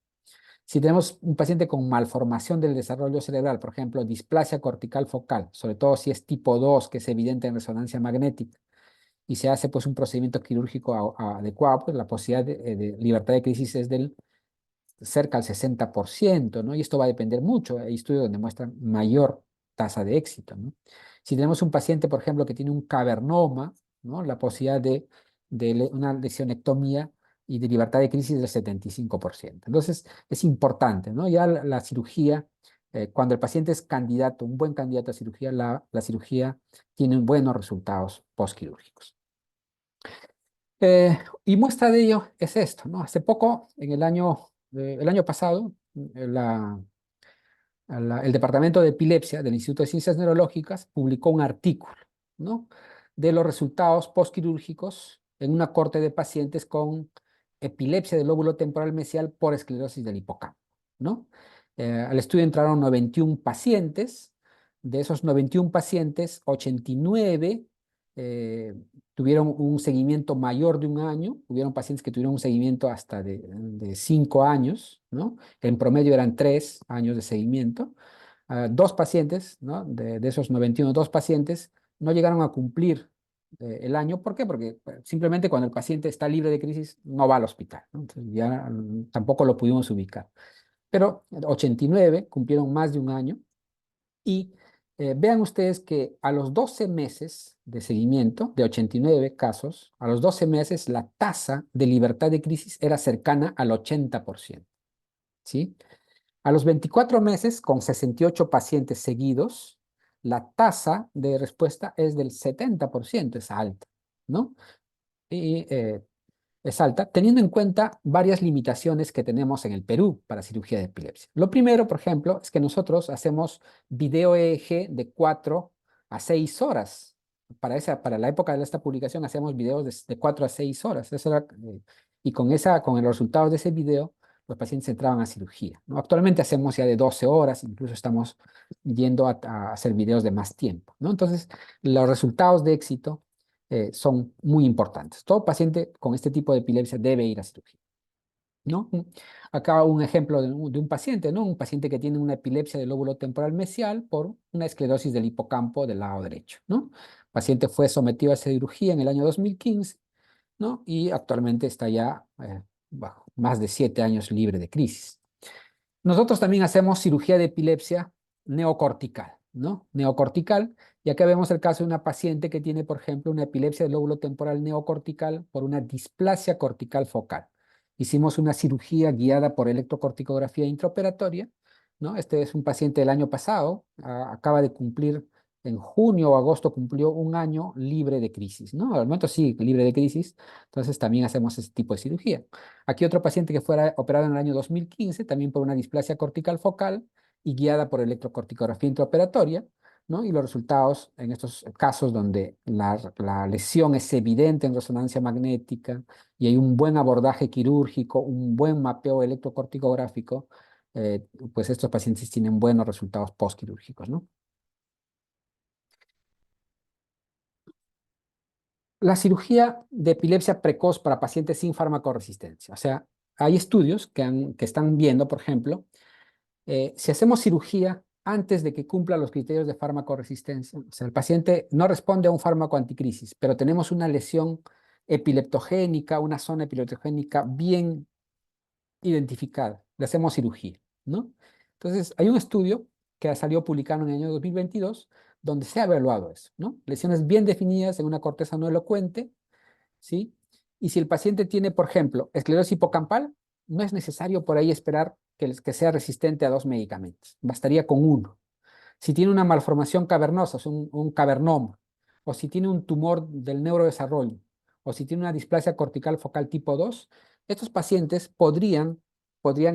Si tenemos un paciente con malformación del desarrollo cerebral, por ejemplo, displasia cortical focal, sobre todo si es tipo 2, que es evidente en resonancia magnética, y se hace pues un procedimiento quirúrgico adecuado, pues la posibilidad de libertad de crisis es del cerca al 60%, ¿no? Y esto va a depender mucho. Hay estudios donde muestran mayor tasa de éxito, ¿no? Si tenemos un paciente, por ejemplo, que tiene un cavernoma, ¿no? La posibilidad de una lesionectomía y de libertad de crisis del 75%. Entonces, es importante, ¿no? Ya la cirugía, cuando el paciente es candidato, un buen candidato a cirugía, la cirugía tiene buenos resultados postquirúrgicos. Y muestra de ello es esto, ¿no? Hace poco, el año pasado, el Departamento de Epilepsia del Instituto de Ciencias Neurológicas publicó un artículo, ¿no? De los resultados postquirúrgicos en una corte de pacientes con epilepsia del lóbulo temporal mesial por esclerosis del hipocampo, ¿no? Al estudio entraron 91 pacientes. De esos 91 pacientes, 89 eh, tuvieron un seguimiento mayor de un año. Hubieron pacientes que tuvieron un seguimiento hasta de 5 años, ¿no? En promedio eran 3 años de seguimiento. Dos pacientes, ¿no? De esos 91, dos pacientes no llegaron a cumplir el año. ¿Por qué? Porque simplemente cuando el paciente está libre de crisis no va al hospital, ¿no? Entonces ya tampoco lo pudimos ubicar. Pero 89 cumplieron más de un año y vean ustedes que a los 12 meses de seguimiento, de 89 casos, a los 12 meses la tasa de libertad de crisis era cercana al 80%, ¿sí? A los 24 meses, con 68 pacientes seguidos, la tasa de respuesta es del 70%, es alta, ¿no? Y es alta, teniendo en cuenta varias limitaciones que tenemos en el Perú para cirugía de epilepsia. Lo primero, por ejemplo, es que nosotros hacemos video EEG de 4 a 6 horas. Para la época de esta publicación hacemos videos de 4 a 6 horas. Y con los resultados de ese video, los pacientes entraban a cirugía, ¿no? Actualmente hacemos ya de 12 horas, incluso estamos yendo a hacer videos de más tiempo, ¿no? Entonces, los resultados de éxito son muy importantes. Todo paciente con este tipo de epilepsia debe ir a cirugía, ¿no? Acá un ejemplo de un paciente, ¿no? Un paciente que tiene una epilepsia del lóbulo temporal mesial por una esclerosis del hipocampo del lado derecho, ¿no? El paciente fue sometido a cirugía en el año 2015, ¿no? Y actualmente está ya bajo más de 7 años libre de crisis. Nosotros también hacemos cirugía de epilepsia neocortical, ¿no? Neocortical, y acá vemos el caso de una paciente que tiene, por ejemplo, una epilepsia del lóbulo temporal neocortical por una displasia cortical focal. Hicimos una cirugía guiada por electrocorticografía intraoperatoria, ¿no? Este es un paciente del año pasado, acaba de cumplir, en junio o agosto cumplió un año libre de crisis, ¿no? Al momento sí, libre de crisis, entonces también hacemos ese tipo de cirugía. Aquí otro paciente que fuera operado en el año 2015, también por una displasia cortical focal y guiada por electrocorticografía intraoperatoria, ¿no? Y los resultados en estos casos donde la lesión es evidente en resonancia magnética y hay un buen abordaje quirúrgico, un buen mapeo electrocorticográfico, pues estos pacientes tienen buenos resultados postquirúrgicos, ¿no? La cirugía de epilepsia precoz para pacientes sin farmacoresistencia. O sea, hay estudios que están viendo, por ejemplo, si hacemos cirugía antes de que cumpla los criterios de farmacoresistencia. O sea, el paciente no responde a un fármaco anticrisis, pero tenemos una lesión epileptogénica, una zona epileptogénica bien identificada. Le hacemos cirugía, ¿no? Entonces, hay un estudio que salió publicado en el año 2022 donde se ha evaluado eso, ¿no? Lesiones bien definidas en una corteza no elocuente, ¿sí? Y si el paciente tiene, por ejemplo, esclerosis hipocampal, no es necesario por ahí esperar que sea resistente a 2 medicamentos. Bastaría con uno. Si tiene una malformación cavernosa, o sea, un cavernoma, o si tiene un tumor del neurodesarrollo, o si tiene una displasia cortical focal tipo 2, estos pacientes podrían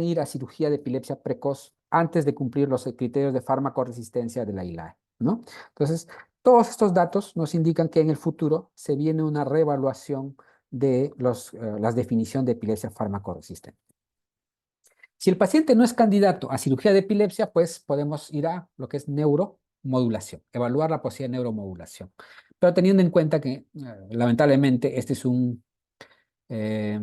ir a cirugía de epilepsia precoz antes de cumplir los criterios de farmacoresistencia de la ILAE, ¿no? Entonces, todos estos datos nos indican que en el futuro se viene una reevaluación de las definiciones de epilepsia farmacoresistente. Si el paciente no es candidato a cirugía de epilepsia, pues podemos ir a lo que es neuromodulación, evaluar la posibilidad de neuromodulación. Pero teniendo en cuenta que, lamentablemente, este es eh,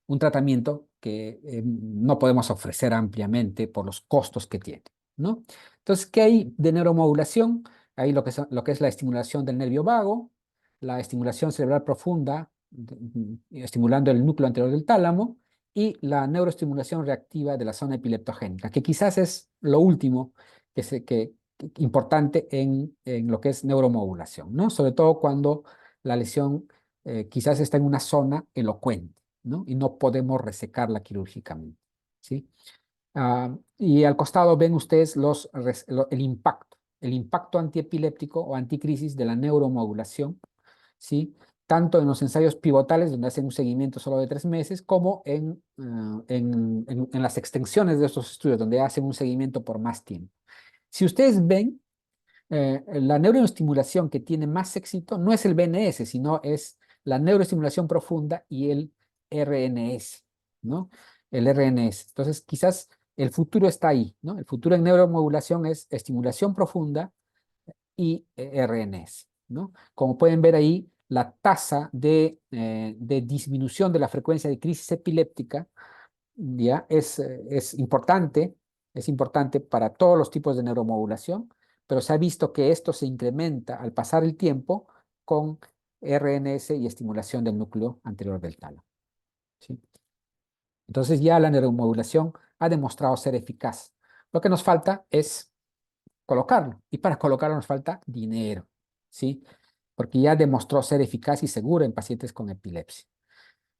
un tratamiento que no podemos ofrecer ampliamente por los costos que tiene, ¿no? Entonces, ¿qué hay de neuromodulación? Hay lo que es la estimulación del nervio vago, la estimulación cerebral profunda, estimulando el núcleo anterior del tálamo, y la neuroestimulación reactiva de la zona epileptogénica, que quizás es lo último importante en lo que es neuromodulación, ¿no? Sobre todo cuando la lesión quizás está en una zona elocuente, ¿no? Y no podemos resecarla quirúrgicamente, ¿sí? Y al costado ven ustedes el impacto antiepiléptico o anticrisis de la neuromodulación, ¿sí? Tanto en los ensayos pivotales, donde hacen un seguimiento solo de 3 meses, como en las extensiones de estos estudios, donde hacen un seguimiento por más tiempo. Si ustedes ven, la neuroestimulación que tiene más éxito no es el BNS, sino es la neuroestimulación profunda y el RNS, ¿no? El RNS. Entonces, quizás el futuro está ahí, ¿no? El futuro en neuromodulación es estimulación profunda y RNS, ¿no? Como pueden ver ahí, la tasa de disminución de la frecuencia de crisis epiléptica ya es importante para todos los tipos de neuromodulación, pero se ha visto que esto se incrementa al pasar el tiempo con RNS y estimulación del núcleo anterior del tálamo, ¿sí? Entonces ya la neuromodulación ha demostrado ser eficaz. Lo que nos falta es colocarlo, y para colocarlo nos falta dinero, ¿sí? Porque ya demostró ser eficaz y seguro en pacientes con epilepsia.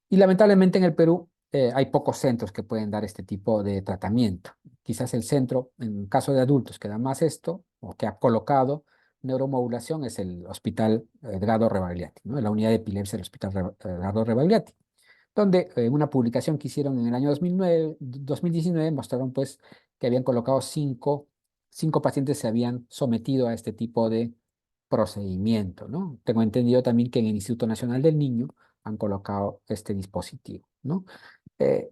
Y lamentablemente en el Perú hay pocos centros que pueden dar este tipo de tratamiento. Quizás el centro, en caso de adultos, que da más esto, o que ha colocado neuromodulación, es el Hospital Edgardo Rebagliati, ¿no? La unidad de epilepsia del Hospital Edgardo Rebagliati, donde en una publicación que hicieron en el año 2019 mostraron pues que habían colocado cinco pacientes se habían sometido a este tipo de procedimiento, ¿no? Tengo entendido también que en el Instituto Nacional del Niño han colocado este dispositivo, ¿no? Eh,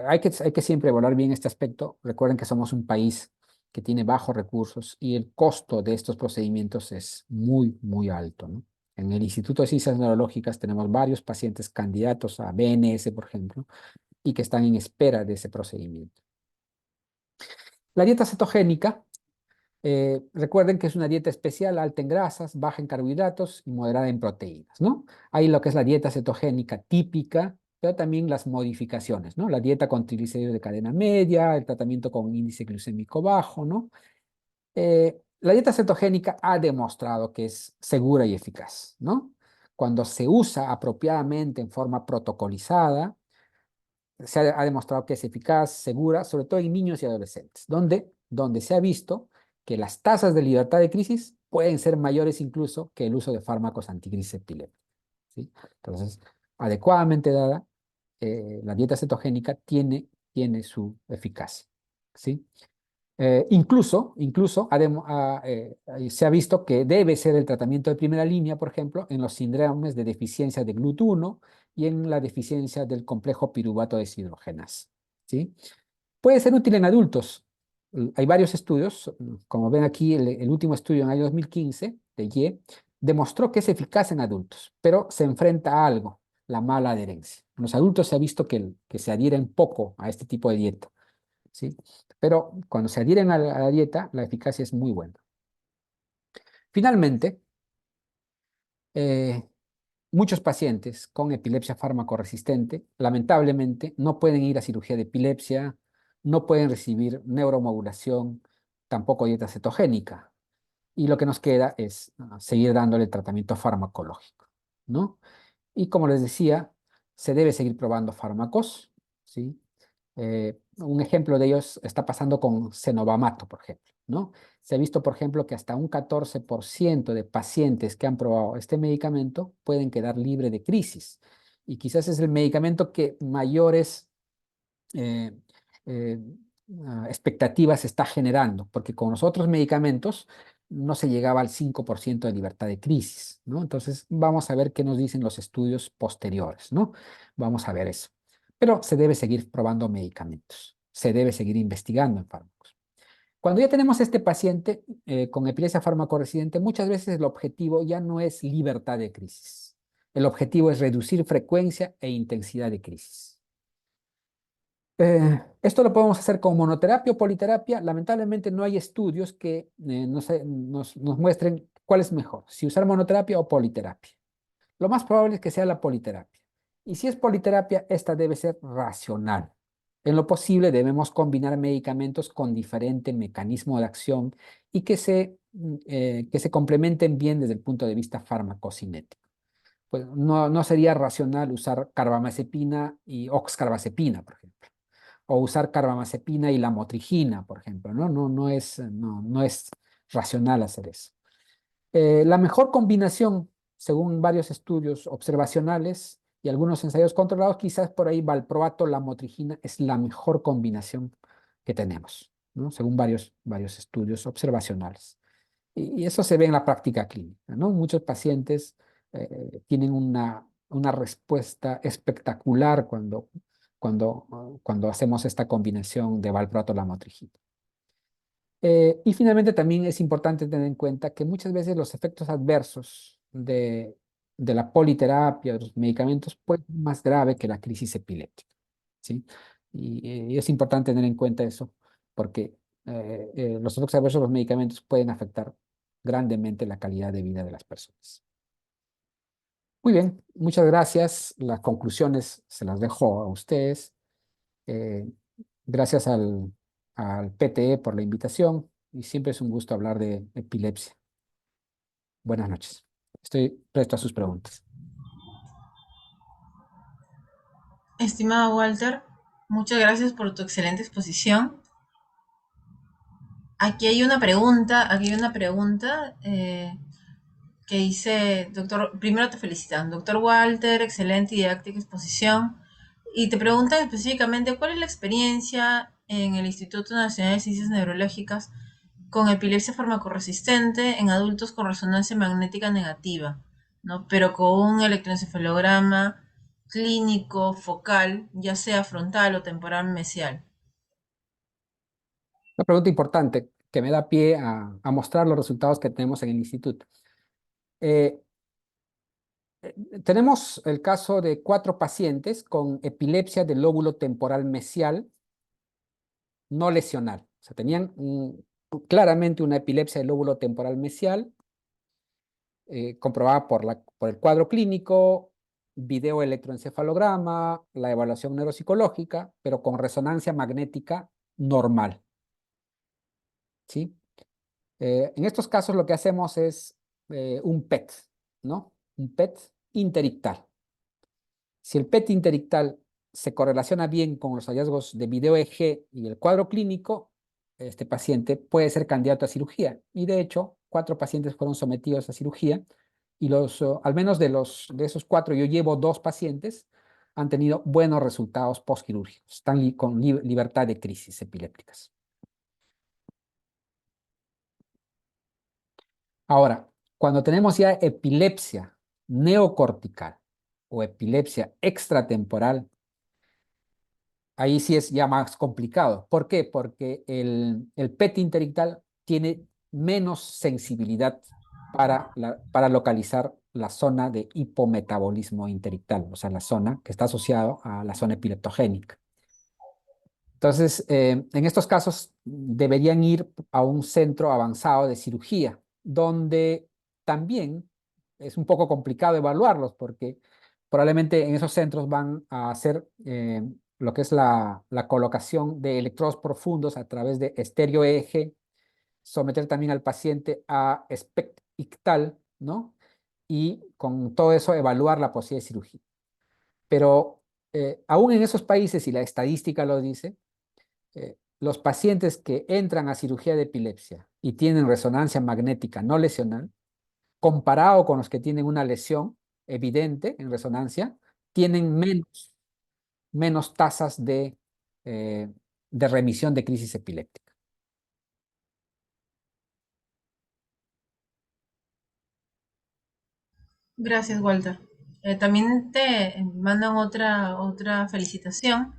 hay que siempre evaluar bien este aspecto. Recuerden que somos un país que tiene bajos recursos y el costo de estos procedimientos es muy, muy alto, ¿no? En el Instituto de Ciencias Neurológicas tenemos varios pacientes candidatos a BNS, por ejemplo, y que están en espera de ese procedimiento. La dieta cetogénica, recuerden que es una dieta especial, alta en grasas, baja en carbohidratos y moderada en proteínas, ¿no? Hay lo que es la dieta cetogénica típica, pero también las modificaciones, ¿no? La dieta con triglicéridos de cadena media, el tratamiento con índice glucémico bajo, ¿no? La dieta cetogénica ha demostrado que es segura y eficaz, ¿no? Cuando se usa apropiadamente en forma protocolizada, ha demostrado que es eficaz, segura, sobre todo en niños y adolescentes, donde se ha visto que las tasas de libertad de crisis pueden ser mayores incluso que el uso de fármacos anticrisis epilépticos, ¿sí? Entonces, adecuadamente dada, la dieta cetogénica tiene su eficacia, ¿sí? Incluso se ha visto que debe ser el tratamiento de primera línea, por ejemplo, en los síndromes de deficiencia de GLUT1 y en la deficiencia del complejo piruvato deshidrogenasa, ¿sí? Puede ser útil en adultos. Hay varios estudios, como ven aquí, el último estudio en el año 2015 de Ye demostró que es eficaz en adultos, pero se enfrenta a algo, la mala adherencia. En los adultos se ha visto que se adhieren poco a este tipo de dieta. ¿sí? Pero cuando se adhieren a la dieta, la eficacia es muy buena. Finalmente, eh, muchos pacientes con epilepsia fármaco-resistente, lamentablemente, no pueden ir a cirugía de epilepsia, no pueden recibir neuromodulación, tampoco dieta cetogénica. Y lo que nos queda es seguir dándole tratamiento farmacológico, ¿no? Y como les decía, se debe seguir probando fármacos, ¿sí? Un ejemplo de ellos está pasando con cenobamato, por ejemplo, ¿no? Se ha visto, por ejemplo, que hasta un 14% de pacientes que han probado este medicamento pueden quedar libre de crisis. Y quizás es el medicamento que mayores eh, eh, expectativas está generando, porque con los otros medicamentos no se llegaba al 5% de libertad de crisis, ¿no? Entonces, vamos a ver qué nos dicen los estudios posteriores, ¿no? Vamos a ver eso. Pero se debe seguir probando medicamentos, se debe seguir investigando en fármacos. Cuando ya tenemos este paciente con epilepsia farmacoresidente, muchas veces el objetivo ya no es libertad de crisis. El objetivo es reducir frecuencia e intensidad de crisis. Esto lo podemos hacer con monoterapia o politerapia. Lamentablemente no hay estudios que nos muestren cuál es mejor, si usar monoterapia o politerapia. Lo más probable es que sea la politerapia. Y si es politerapia, esta debe ser racional. En lo posible debemos combinar medicamentos con diferente mecanismo de acción y que se complementen bien desde el punto de vista farmacocinético. Pues no sería racional usar carbamazepina y oxcarbazepina, por ejemplo, o usar carbamazepina y lamotrigina, por ejemplo, ¿no? No es racional hacer eso. La mejor combinación, según varios estudios observacionales y algunos ensayos controlados, quizás por ahí valproato, lamotrigina es la mejor combinación que tenemos, ¿no? Según varios estudios observacionales. Y eso se ve en la práctica clínica, ¿no? Muchos pacientes tienen una respuesta espectacular cuando hacemos esta combinación de valproato-lamotrigina. Y finalmente también es importante tener en cuenta que muchas veces los efectos adversos de la politerapia, de los medicamentos, pueden ser más grave que la crisis epiléptica, ¿sí? Y es importante tener en cuenta eso porque los efectos adversos de los medicamentos pueden afectar grandemente la calidad de vida de las personas. Muy bien, muchas gracias. Las conclusiones se las dejo a ustedes. Eh, Gracias al PTE por la invitación y siempre es un gusto hablar de epilepsia. Buenas noches. Estoy presto a sus preguntas. Estimado Walter, muchas gracias por tu excelente exposición. Aquí hay una pregunta que dice, doctor, primero te felicitan, doctor Walter, excelente y didáctica exposición. Y te preguntan específicamente cuál es la experiencia en el Instituto Nacional de Ciencias Neurológicas con epilepsia farmacoresistente en adultos con resonancia magnética negativa, ¿no? Pero con un electroencefalograma clínico focal, ya sea frontal o temporal mesial. Una pregunta importante que me da pie a mostrar los resultados que tenemos en el instituto. Eh, Tenemos el caso de 4 pacientes con epilepsia del lóbulo temporal mesial no lesional. O sea, tenían claramente una epilepsia del lóbulo temporal mesial comprobada por el cuadro clínico, video electroencefalograma, la evaluación neuropsicológica, pero con resonancia magnética normal, ¿sí? En estos casos lo que hacemos es un PET, ¿no? Un PET interictal. Si el PET interictal se correlaciona bien con los hallazgos de video EG y el cuadro clínico, este paciente puede ser candidato a cirugía. Y de hecho, 4 pacientes fueron sometidos a cirugía y al menos de esos 4, yo llevo 2 pacientes, han tenido buenos resultados postquirúrgicos. Están con libertad de crisis epilépticas. Ahora, cuando tenemos ya epilepsia neocortical o epilepsia extratemporal, ahí sí es ya más complicado. ¿Por qué? Porque el PET interictal tiene menos sensibilidad para localizar la zona de hipometabolismo interictal, o sea, la zona que está asociada a la zona epileptogénica. Entonces, en estos casos deberían ir a un centro avanzado de cirugía, donde también es un poco complicado evaluarlos porque probablemente en esos centros van a hacer lo que es la colocación de electrodos profundos a través de estereoeje, someter también al paciente a SPECT ictal, ¿no? Y con todo eso evaluar la posibilidad de cirugía. Pero aún en esos países, y la estadística lo dice, los pacientes que entran a cirugía de epilepsia y tienen resonancia magnética no lesional, comparado con los que tienen una lesión evidente en resonancia, tienen menos tasas de remisión de crisis epiléptica. Gracias, Walter. También te mandan otra felicitación.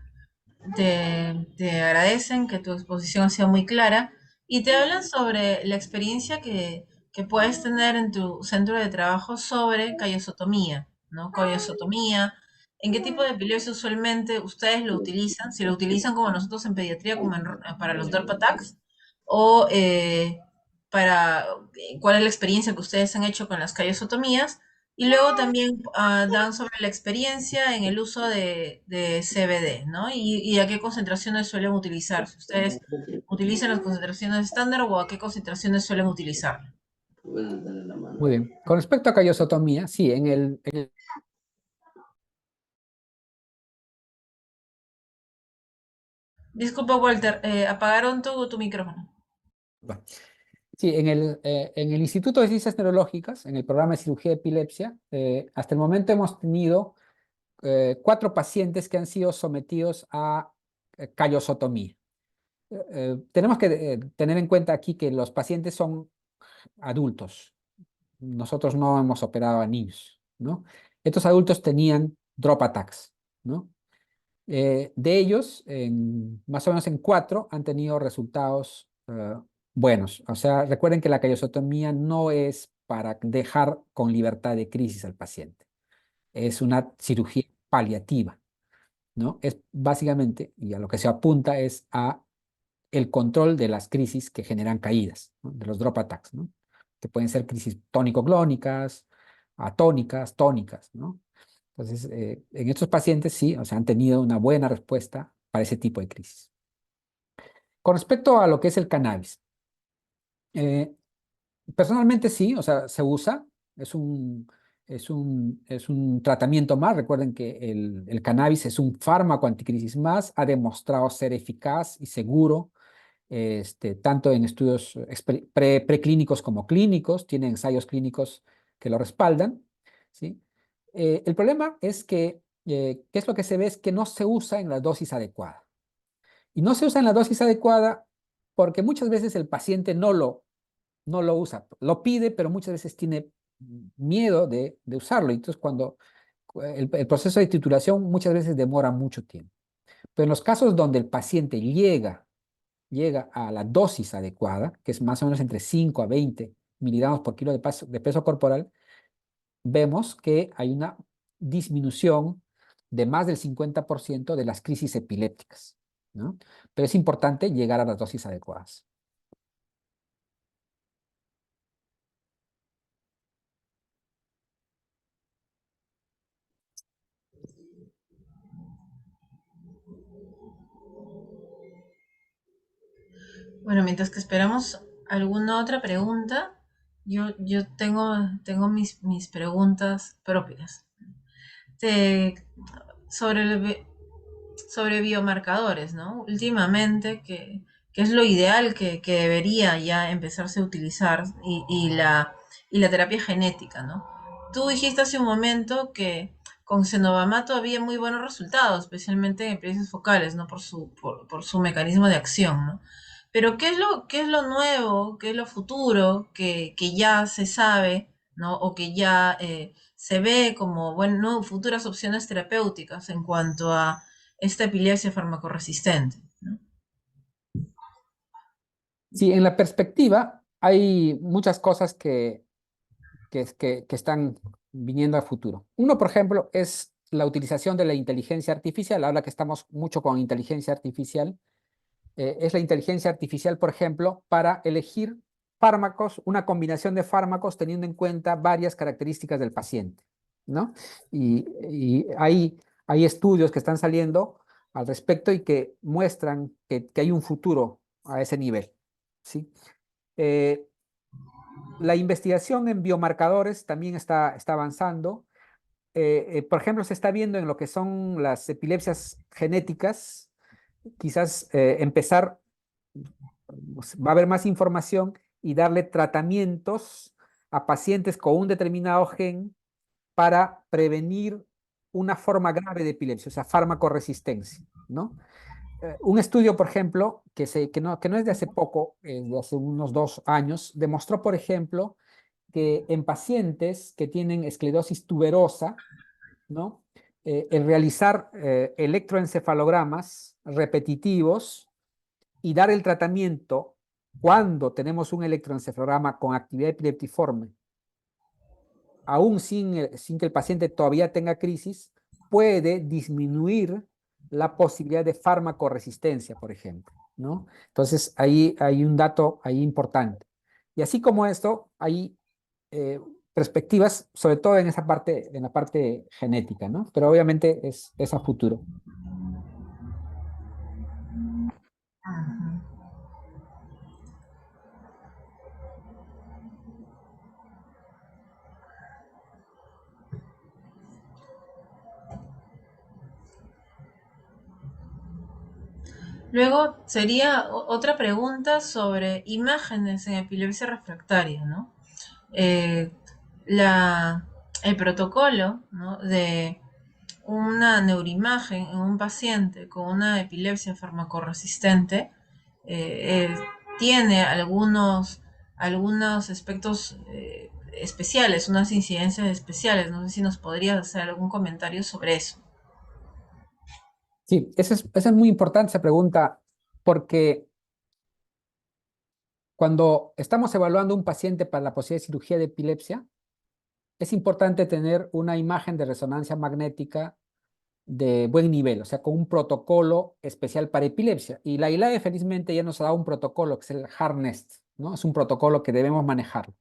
Te agradecen que tu exposición ha sido muy clara y te hablan sobre la experiencia que puedes tener en tu centro de trabajo sobre callosotomía, ¿no? Callosotomía, ¿en qué tipo de epilepsia usualmente ustedes lo utilizan? Si lo utilizan como nosotros en pediatría, como para los DERP attacks, o para cuál es la experiencia que ustedes han hecho con las callosotomías. Y luego también dan sobre la experiencia en el uso de CBD, ¿no? Y a qué concentraciones suelen utilizar. Si ustedes utilizan las concentraciones estándar o a qué concentraciones suelen utilizar. Muy bien. Con respecto a callosotomía, sí, Disculpa, Walter, apagaron tu micrófono. bueno, sí, en el Instituto de Ciencias Neurológicas, en el programa de cirugía de epilepsia, hasta el momento hemos tenido 4 pacientes que han sido sometidos a callosotomía. Tenemos que tener en cuenta aquí que los pacientes son adultos. Nosotros no hemos operado a niños, ¿no? Estos adultos tenían drop attacks, ¿no? De ellos, más o menos en 4 han tenido resultados buenos. O sea, recuerden que la callosotomía no es para dejar con libertad de crisis al paciente. Es una cirugía paliativa, ¿no? Es básicamente, y a lo que se apunta es a el control de las crisis que generan caídas, ¿no? De los drop attacks, ¿no? Que pueden ser crisis tónico-clónicas, atónicas, tónicas, ¿no? Entonces, en estos pacientes sí, o sea, han tenido una buena respuesta para ese tipo de crisis. Con respecto a lo que es el cannabis, eh, personalmente sí, o sea, se usa, es es un tratamiento más. Recuerden que el cannabis es un fármaco anticrisis más, ha demostrado ser eficaz y seguro, tanto en estudios preclínicos como clínicos, tiene ensayos clínicos que lo respaldan, ¿sí? El problema es que, ¿qué es lo que se ve? Es que no se usa en la dosis adecuada. Y no se usa en la dosis adecuada porque muchas veces el paciente no lo usa, lo pide, pero muchas veces tiene miedo de usarlo. Y entonces, cuando el proceso de titulación muchas veces demora mucho tiempo. Pero en los casos donde el paciente llega a la dosis adecuada, que es más o menos entre 5 a 20 miligramos por kilo de peso corporal, vemos que hay una disminución de más del 50% de las crisis epilépticas, ¿no? Pero es importante llegar a las dosis adecuadas. Bueno, mientras que esperamos alguna otra pregunta, yo tengo mis preguntas propias. Te- sobre sobre biomarcadores, ¿no? Últimamente, que es lo ideal que debería ya empezarse a utilizar y la terapia genética, ¿no? Tú dijiste hace un momento que con Cenovamato había muy buenos resultados, especialmente en epilepsias focales, ¿no? Por su mecanismo de acción, ¿no? Pero qué es lo nuevo, qué es lo futuro que ya se sabe, ¿no? O que ya se ve como, bueno, no, futuras opciones terapéuticas en cuanto a esta epilepsia farmacoresistente, ¿no? Sí, en la perspectiva hay muchas cosas que están viniendo a futuro. Uno, por ejemplo, es la utilización de la inteligencia artificial. Ahora que estamos mucho con inteligencia artificial, es la inteligencia artificial, por ejemplo, para elegir fármacos, una combinación de fármacos teniendo en cuenta varias características del paciente, ¿no? Y hay estudios que están saliendo al respecto y que muestran que hay un futuro a ese nivel, ¿sí? Eh, la investigación en biomarcadores también está avanzando. Por ejemplo, se está viendo en lo que son las epilepsias genéticas, quizás empezar, va a haber más información y darle tratamientos a pacientes con un determinado gen para prevenir una forma grave de epilepsia, o sea, farmacoresistencia, ¿no? Un estudio, por ejemplo, que no es de hace poco, de hace unos 2 años, demostró, por ejemplo, que en pacientes que tienen esclerosis tuberosa, ¿no? El realizar electroencefalogramas repetitivos y dar el tratamiento cuando tenemos un electroencefalograma con actividad epileptiforme, aún sin que el paciente todavía tenga crisis, puede disminuir la posibilidad de farmacoresistencia, por ejemplo, ¿no? Entonces, ahí hay un dato ahí importante. Y así como esto, hay perspectivas, sobre todo en la parte genética, ¿no? Pero obviamente es a futuro. Ujú. Luego sería otra pregunta sobre imágenes en epilepsia refractaria, ¿no? Eh, la, el protocolo, ¿no?, de una neuroimagen en un paciente con una epilepsia farmacoresistente tiene algunos aspectos especiales, unas incidencias especiales. No sé si nos podrías hacer algún comentario sobre eso. Sí, esa es muy importante esa pregunta, porque cuando estamos evaluando un paciente para la posibilidad de cirugía de epilepsia, es importante tener una imagen de resonancia magnética de buen nivel, o sea, con un protocolo especial para epilepsia. Y la ILAE felizmente ya nos ha dado un protocolo que es el HARNEST, ¿no? Es un protocolo que debemos manejar.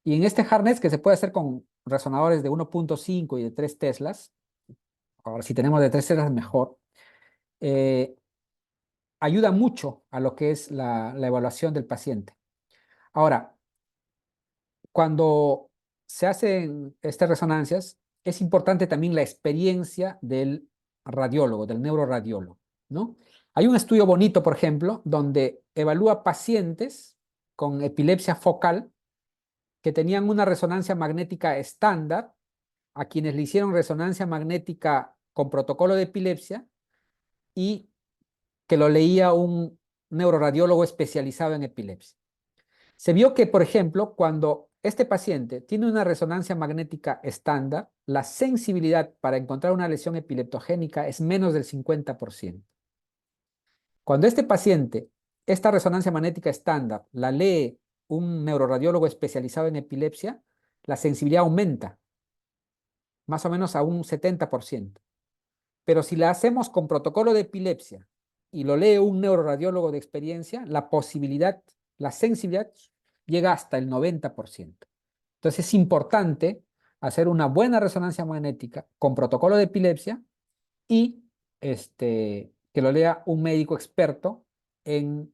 Y en este HARNEST, que se puede hacer con resonadores de 1.5 y de 3 teslas, ahora si tenemos de 3 teslas mejor, eh, ayuda mucho a lo que es la evaluación del paciente. Ahora, cuando se hacen estas resonancias, es importante también la experiencia del radiólogo, del neuroradiólogo, ¿no? Hay un estudio bonito, por ejemplo, donde evalúa pacientes con epilepsia focal que tenían una resonancia magnética estándar, a quienes le hicieron resonancia magnética con protocolo de epilepsia y que lo leía un neuroradiólogo especializado en epilepsia. Se vio que, por ejemplo, cuando este paciente tiene una resonancia magnética estándar, la sensibilidad para encontrar una lesión epileptogénica es menos del 50%. Cuando este paciente, esta resonancia magnética estándar, la lee un neuroradiólogo especializado en epilepsia, la sensibilidad aumenta más o menos a un 70%. Pero si la hacemos con protocolo de epilepsia y lo lee un neuroradiólogo de experiencia, la posibilidad, la sensibilidad llega hasta el 90%. Entonces es importante hacer una buena resonancia magnética con protocolo de epilepsia y que lo lea un médico experto en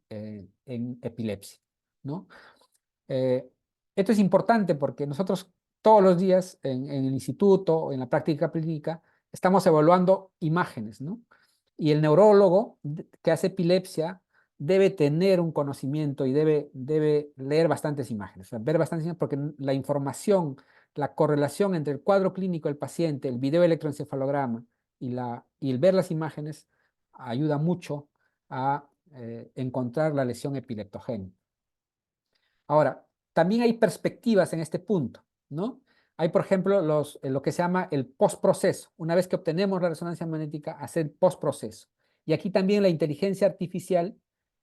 epilepsia, ¿no? Eh, Esto es importante porque nosotros todos los días en el instituto o en la práctica clínica estamos evaluando imágenes, ¿no? Y el neurólogo que hace epilepsia debe tener un conocimiento y debe leer bastantes imágenes, o sea, ver bastantes imágenes porque la información, la correlación entre el cuadro clínico del paciente, el video electroencefalograma y el ver las imágenes ayuda mucho a encontrar la lesión epileptogénica. Ahora, también hay perspectivas en este punto, ¿no? Hay, por ejemplo, lo que se llama el postproceso. Una vez que obtenemos la resonancia magnética, hacer postproceso. Y aquí también la inteligencia artificial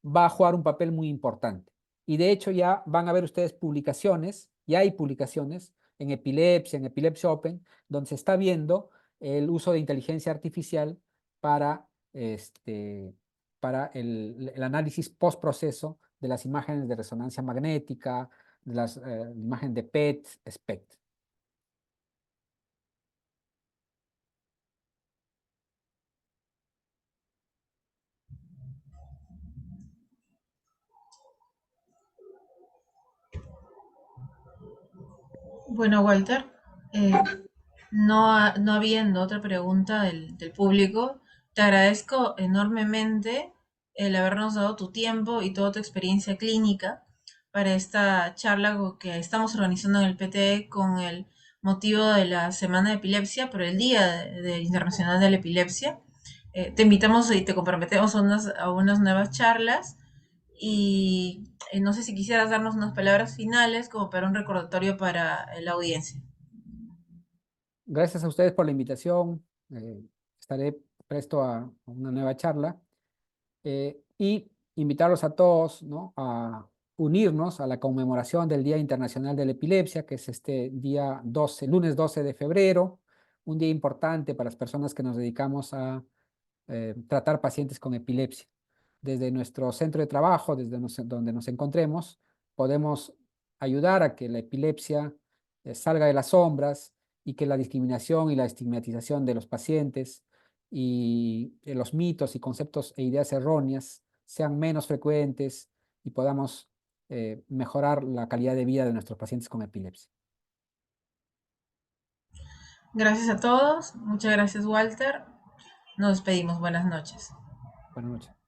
va a jugar un papel muy importante. Y de hecho ya van a ver ustedes publicaciones, ya hay publicaciones en Epilepsia Open, donde se está viendo el uso de inteligencia artificial para para el análisis postproceso de las imágenes de resonancia magnética, de las imágenes de PET, SPECT. Bueno, Walter, eh, no habiendo otra pregunta del público, te agradezco enormemente el habernos dado tu tiempo y toda tu experiencia clínica para esta charla que estamos organizando en el PTE con el motivo de la Semana de Epilepsia, por el Día Internacional de la Epilepsia. Te invitamos y te comprometemos a unas nuevas charlas y no sé si quisieras darnos unas palabras finales como para un recordatorio para la audiencia. Gracias a ustedes por la invitación. Estaré presto a una nueva charla. Y invitarlos a todos, ¿no?, a unirnos a la conmemoración del Día Internacional de la Epilepsia, que es este día 12, lunes 12 de febrero, un día importante para las personas que nos dedicamos a tratar pacientes con epilepsia. Desde nuestro centro de trabajo, donde nos encontremos, podemos ayudar a que la epilepsia salga de las sombras y que la discriminación y la estigmatización de los pacientes y los mitos y conceptos e ideas erróneas sean menos frecuentes y podamos mejorar la calidad de vida de nuestros pacientes con epilepsia. Gracias a todos, muchas gracias Walter, nos despedimos, buenas noches. Buenas noches.